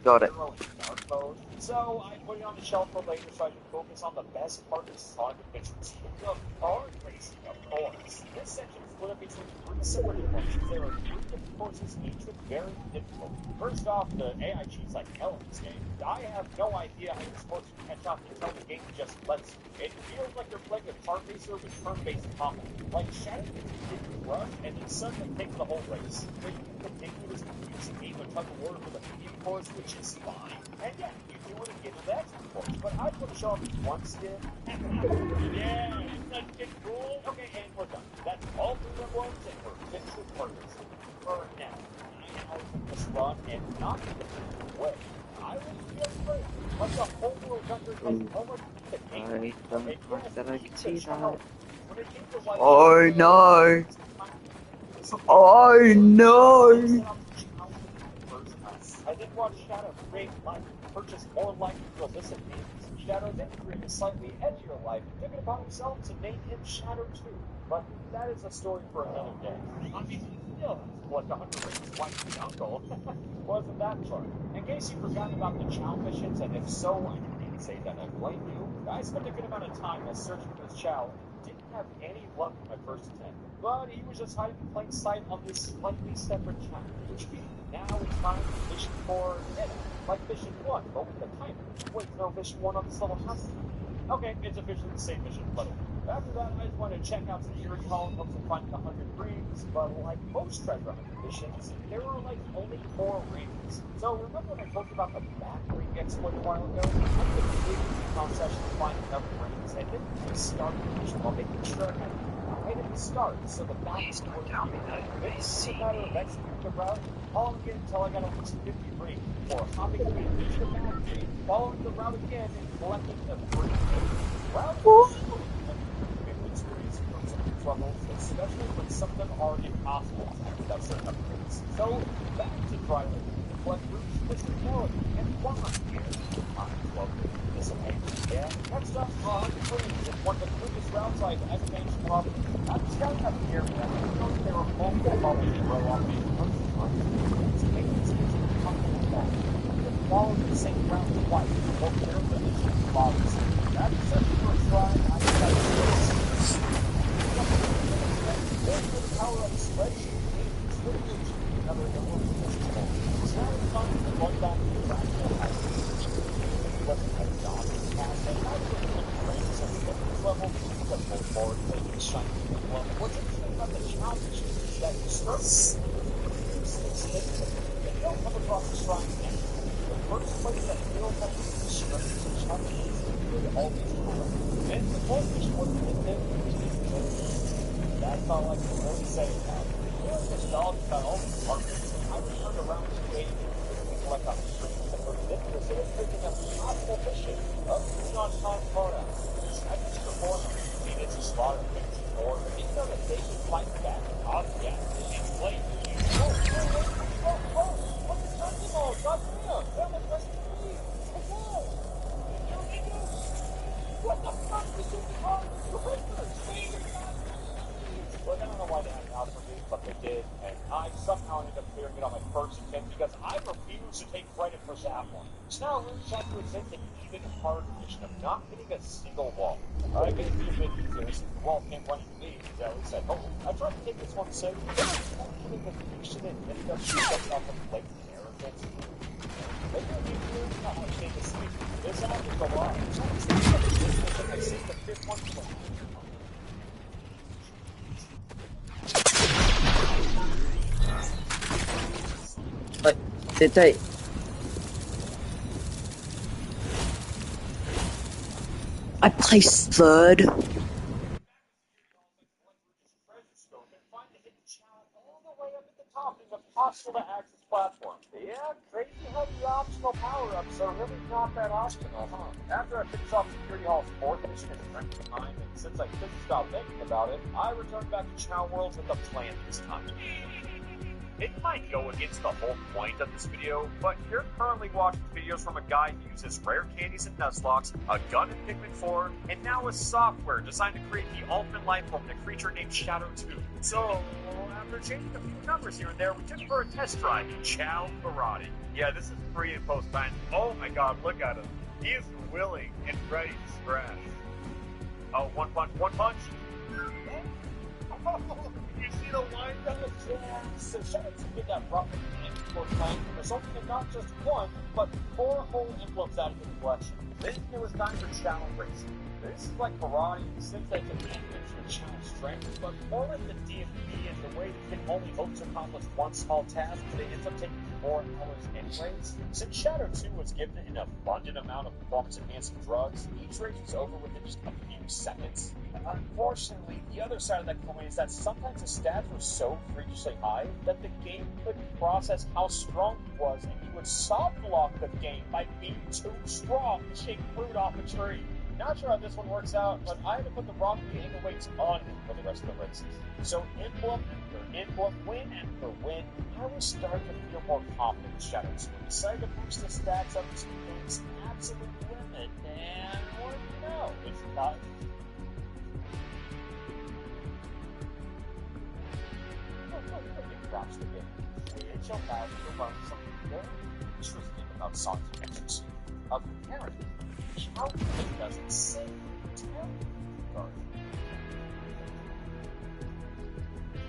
Got it. Dark mode. So I put it on the shelf for later so I can focus on the best part of Sonic Adventures. The car racing, of course. This section is split up between 3 separate courses. There are 3 different courses, each with very difficult. First off, the AI cheats like hell in this game. I have no idea how you're supposed to catch up until the game just lets you. It feels like you're playing a car racer with turn-based combat. Like Shadow gets a rush and then suddenly takes the whole race. So you can continue this confusing game of tug of war for the medium course, which is fine. And yeah, you do it again with the extra course. But I just want to show off this one skin. Yeah, isn't that skin cool? Okay, and we're done. That's all 3 of ones, and we're finished with partners. For now, 9 hours of this run, and not in the way. I was feeling great. Like the whole world country has almost the game. I don't think that I can see that. Oh no! Oh no! I did watch Shadow create life, purchase more life for illicit names. Shadow then created a slightly edgier life, took it upon himself to name him Shadow 2. But that is a story for another day. I mean, he still has like 100 rings like his uncle. Wasn't that fun? In case you forgot about the Chow missions, and if so, I didn't mean to say that I blame you. I spent a good amount of time searching for this Chow, and didn't have any luck with my first attempt. But he was just hiding in plain sight on this slightly separate chapter, which means now it's time for mission 4 Edda, like mission 1, but with a timer. Wait, no, mission 1 on this level has to. Okay, it's officially the same mission, but After that, I just wanted to check out Security Hall in hopes of finding 100 rings, but like most treasure hunt missions, there were like only 4 rings. So remember when I told you about the back ring exploit a while ago? I took a big recon session to find enough rings, and then I started the mission while making sure I had right at the start, so the back Please don't would tell me that Then I it's see just a matter of executing the route, following it until I got at least 50 rings, before hopping through each of the back tree, following the route again, and collecting the 3 rings. Route 1 experience from some of these levels, especially when some of them are impossible without certain upgrades. So, back to Dryland, to collect roots, hospitality, and bond here. Well, this will make yeah. Next up, Queens is one of the quickest routes I've ever managed to cover. I'm scouting out the area, and I noticed there were multiple bubbles that grow off me. It's making this comfortable walk. You can follow the same route twice, both carefully and flawless. After searching for a shrine, I decided to power up spreadsheet privilege another illusion. It's not fun to going back to the rational house. It wasn't a daunting task, and I was able to range some fitness level to pull forward taking shiny level. What's interesting about the challenge is that you start if you don't come across a shrine again, the first place that feels like the strength of challenges will always happen. And the point is what you did that's all I can really say about it. Feeling nostalgic about all these partners, I returned around 280 to collect on the streets and for this facilitating a possible mission of Neon Time Parta. I just performed Phoenix Slaughter Mix, or even on a day to fight back on gas and play. What the festival? God damn! That was best of me! What the fuck was in the car? Look, I don't know why they had an out for me, but they did, and I somehow ended up clearing it on my first attempt because I refuse to take credit for that one. So now we're trying to attempt an even harder mission of not hitting a single wall. I guess it'd be a bit easier since the wall can't run into me, at least I hope. I tried to take this one safe, but I was getting the fiction and ended up stepping off of blatant arrogance. Maybe I need to learn how to take a seat. This happens a lot. I saved the 5th one for Did they? I placed 3rd. Impossible to access platform. Yeah, crazy how the optional power-ups are really not that optional, huh? After I finish off Security Hall's 4th mission and Friends Behind, and since I couldn't stop thinking about it, I returned back to Chow Worlds with a plan this time. It might go against the whole point of this video, but you're currently watching videos from a guy who uses rare candies and Nuzlocke, a gun in Pikmin 4, and now a software designed to create the ultimate life form in a creature named Shadow 2. So, after changing a few numbers here and there, we took it for a test drive in Chow Karate. Yeah, this is pre and post time. Oh my god, look at him. He is willing and ready to scratch. Oh, one punch, one punch. You see the line that was so Shadow 2 did that properly and for time, resulting in not just 1, but 4 whole emblems out of the collection. Then it was time for challenge racing. This is like karate, since they can manage your challenge strength, but more like the DFB in the way that can only hope to accomplish one small task, but it ends up taking 4 hours anyways. Since Shadow 2 was given an abundant amount of performance-enhancing drugs, each race was over within just a few seconds. Unfortunately, the other side of that coin is that sometimes the stats were so freakishly high that the game couldn't process how strong he was, and he would soft lock the game by being too strong to shake fruit off a tree. Not sure how this one works out, but I had to put the rock angle weights on him for the rest of the races. So emblem after emblem, win after win, I was starting to feel more confident with Shadow 2 and decided to push the stats up to the game's absolute limit, and what do you know, it's not. Drops the game. It shall allow you to learn something very interesting about Sonic's efficiency. Apparently, how it doesn't say tell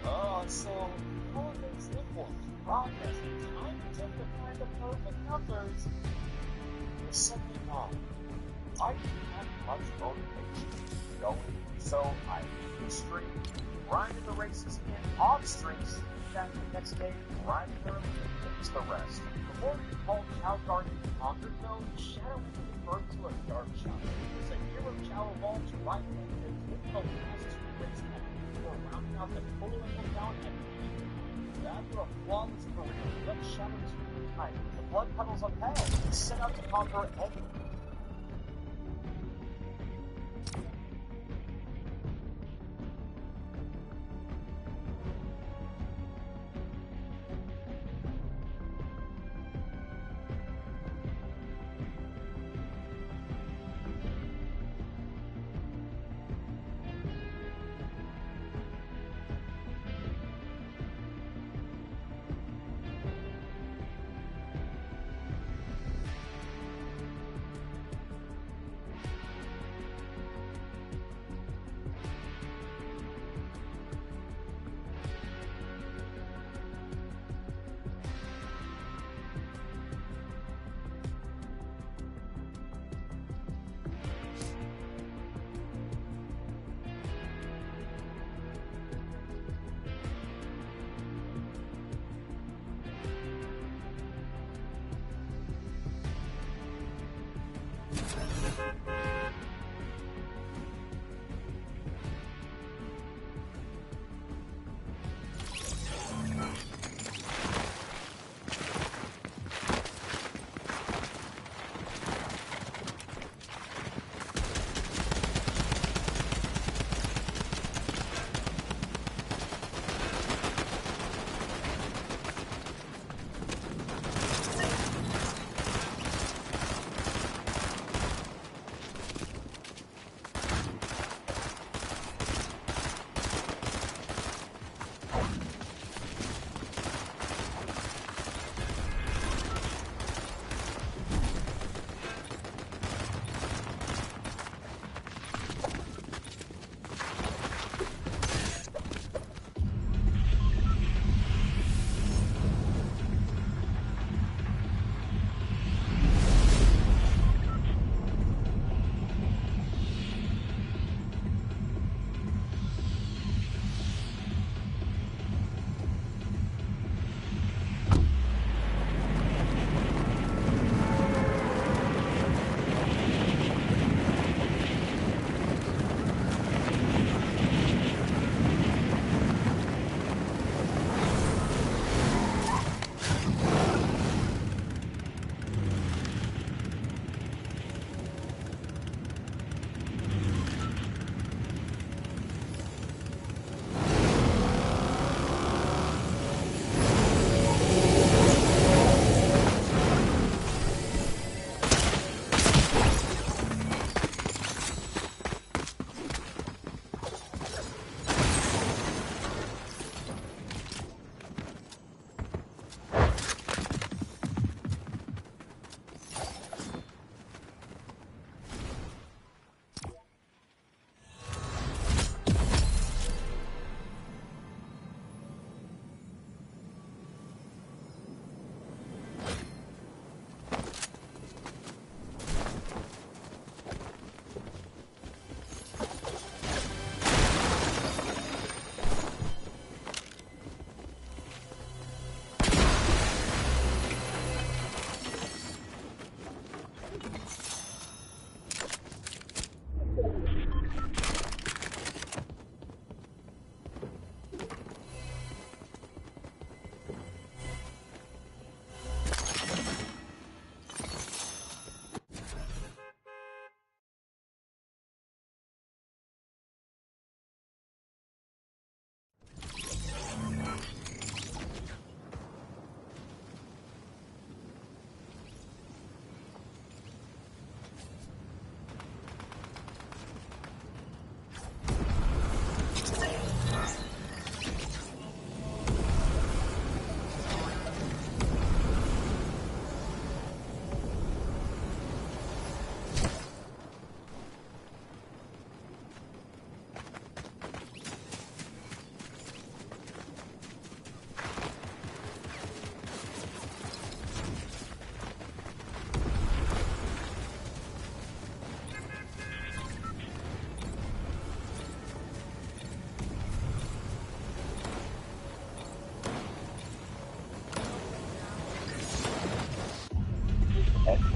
you. So all these influence, progress, and time to take to find the perfect numbers. There's something wrong. I didn't have much motivation going, so I hit the street, grinding the races again on streets, back the next day, grinding early, finish the rest. Before we called Cow Garden conquered though, Shadow was converted to a dark shadow. It's a hero Chow evolved to right wing and win the last two races before rounding out the total level down at 80. After a flawless career, he left Shadow to retire. The blood puddles of hell, he set out to conquer any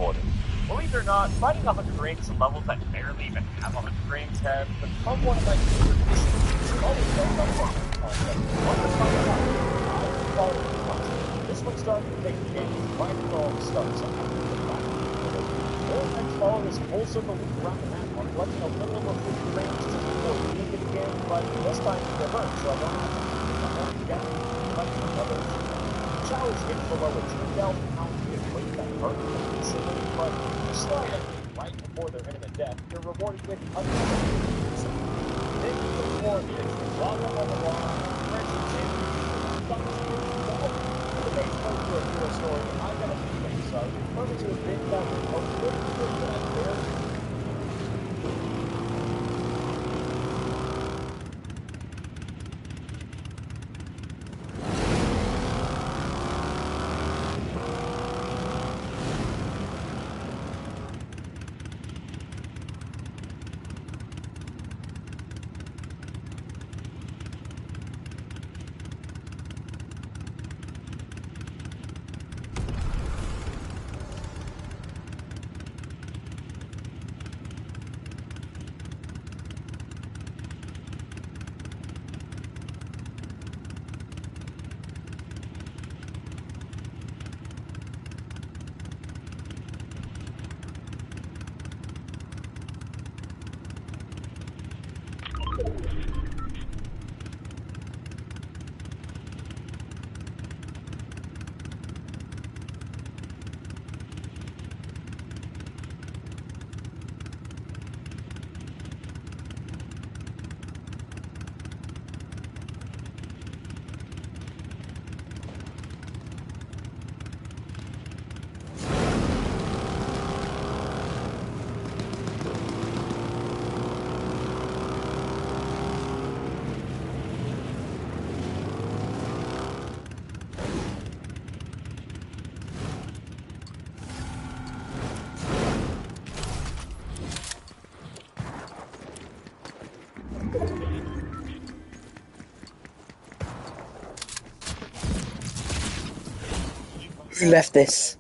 recorded. Believe it or not, fighting 100 rings in levels that barely even have 100 rings have become one of my favorite missions. It's always been on the concept. What the fuck am I? I call it the concept. This one started with making the game right at all the start, so I'm going to get back to it. Then I follow this full circle loop around the map on collecting a little over 50 rings just before doing it again, but this time to reverse, so I don't have to keep my own again. Collecting another challenge hits below a 2,000 pound hit weight that hurt instantly, but you slide at them right before their imminent death, you're rewarded with another percent. Then you look for this, draw them on the line, friendship the base code for a hero story, I got a feeling, so I determined to admit that a little bit that there. Who left this?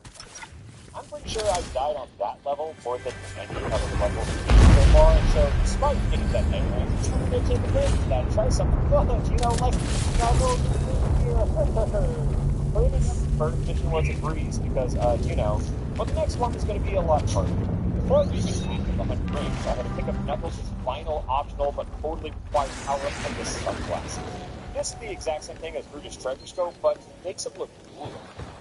I'm pretty sure I've died on that level more than any other level so far, so despite getting that A rank, I'm going to take a break for that and try something fun, like novel here. Playing this bird mission was a breeze because, but the next one is going to be a lot harder. Before using half of the 100 rings, I had to pick up Knuckles' final optional but totally required power-up from this subclass. This is the exact same thing as Brutus Treasure Scope, but makes it look cooler.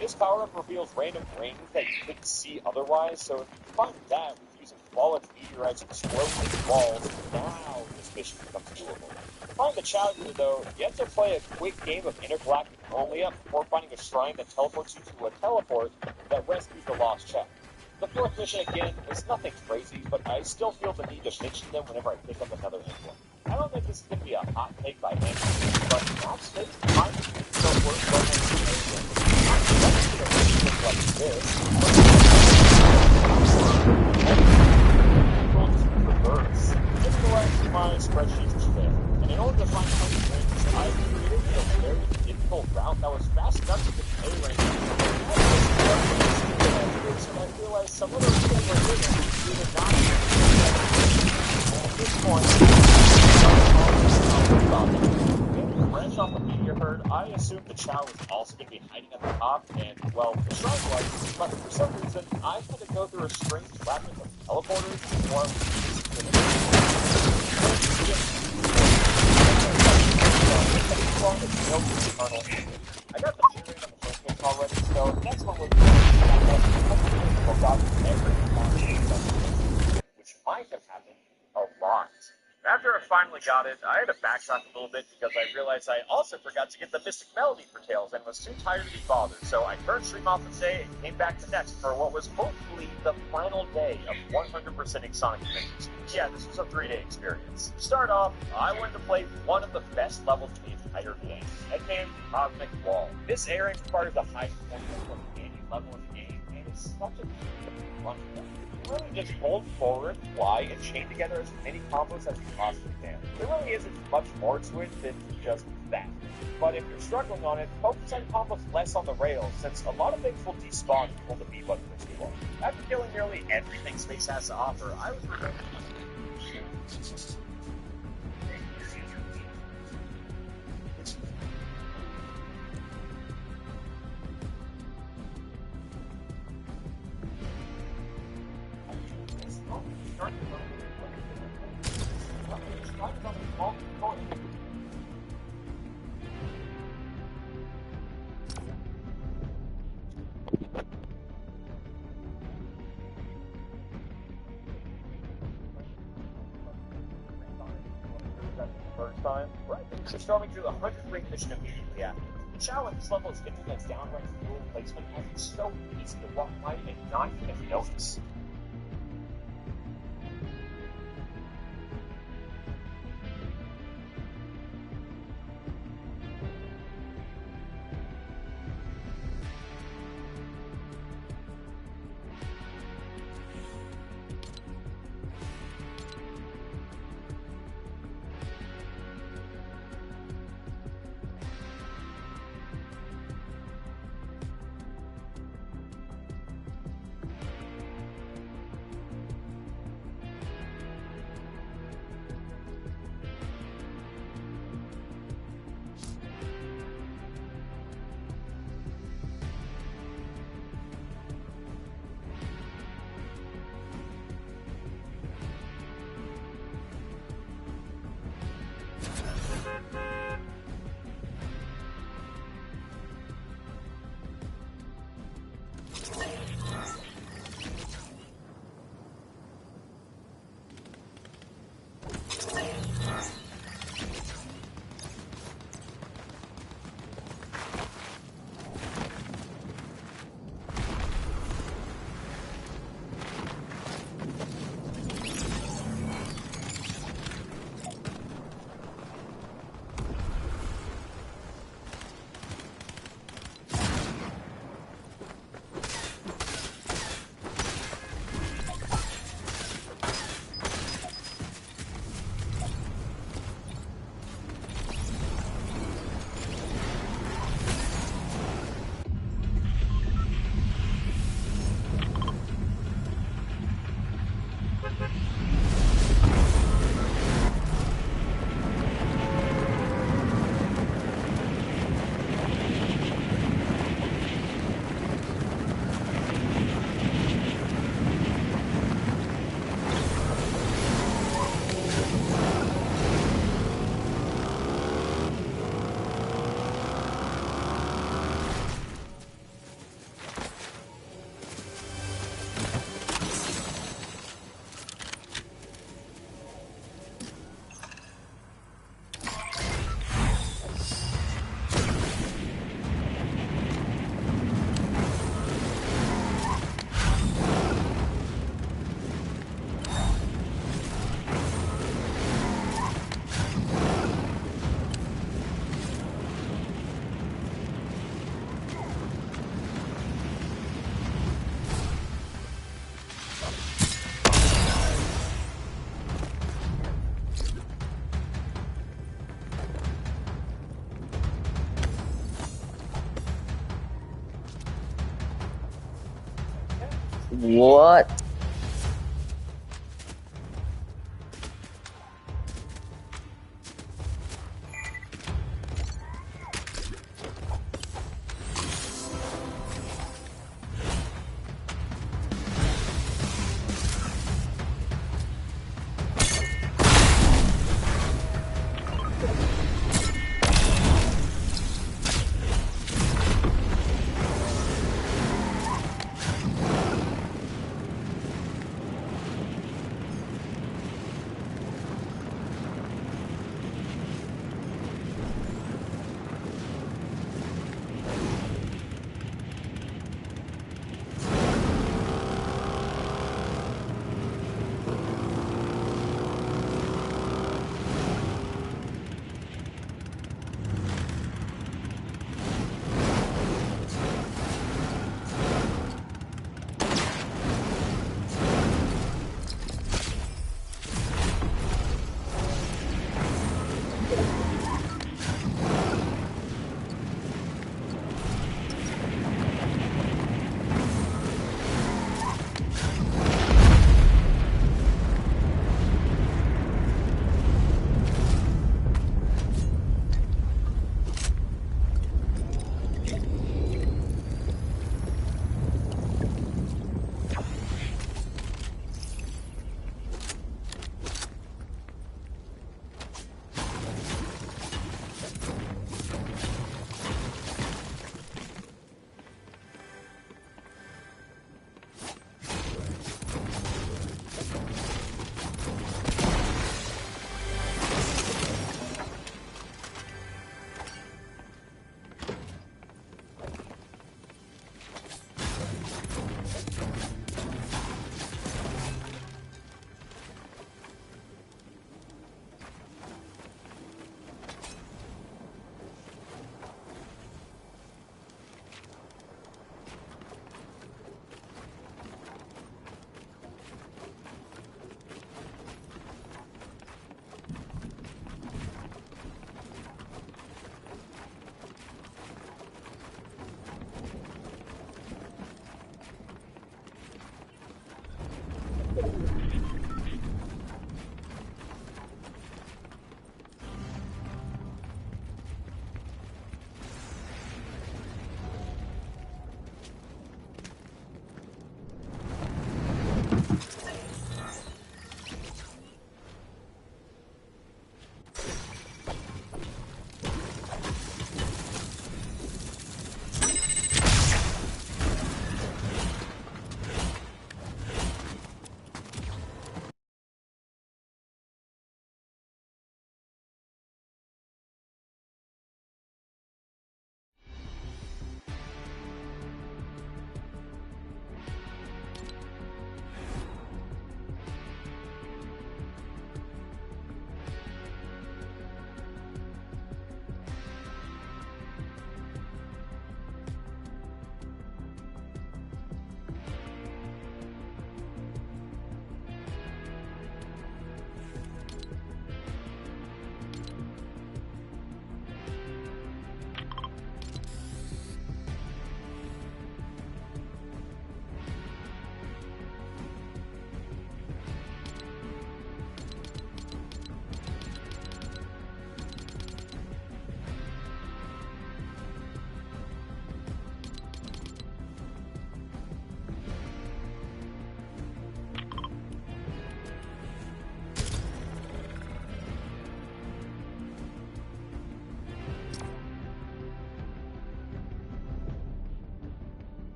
This power-up reveals random rings that you couldn't see otherwise, so if you combine that with using fallen meteorites exploding walls, now this mission becomes doable. To find the challenger, though, you have to play a quick game of Intergalactic Only-Up before finding a shrine that teleports you to a teleport that rescues the lost chap. The fourth mission, again, is nothing crazy, but I still feel the need to mention them whenever I pick up another emblem. I don't think this is going to be a hot take by any means, but map space might be so worth going like this, reverse. Nevertheless, my spreadsheet is there, and in order to find 100 rings, I created a very difficult route that was fast enough to get A rank. And I realized some of those things were hidden due to not and at this point, branch off the meteor herd, I assumed the Chow was also going to be hiding at the top, and, well, the shrine was, but for some reason, I had to go through a strange labyrinth of teleporters before I was I got the feeling on the first mission already, so that's what we're which might have happened a lot. After I finally got it, I had to backtrack a little bit because I realized I also forgot to get the Mystic Melody for Tails and was too tired to be bothered, so I turned stream off the day and came back the next for what was hopefully the final day of 100%ing Sonic Adventures. Yeah, this was a 3-day experience. To start off, I wanted to play one of the best levels in the entire game, nicknamed Cosmic Wall. This area requires the highest performance of any level in the game, and it's such a fun one. Really just hold forward, fly, and chain together as many combos as you possibly can. There really isn't much more to it than just that. But if you're struggling on it, focus on combos less on the rails, since a lot of things will despawn if you hold the B button for too long. After killing nearly everything space has to offer, I was first time, right? So storming through the 100th ring mission immediately after. The challenge this level is Internet's downright fuel placement, as it's so easy to walk by it and not even notice. What?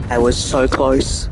I was so close.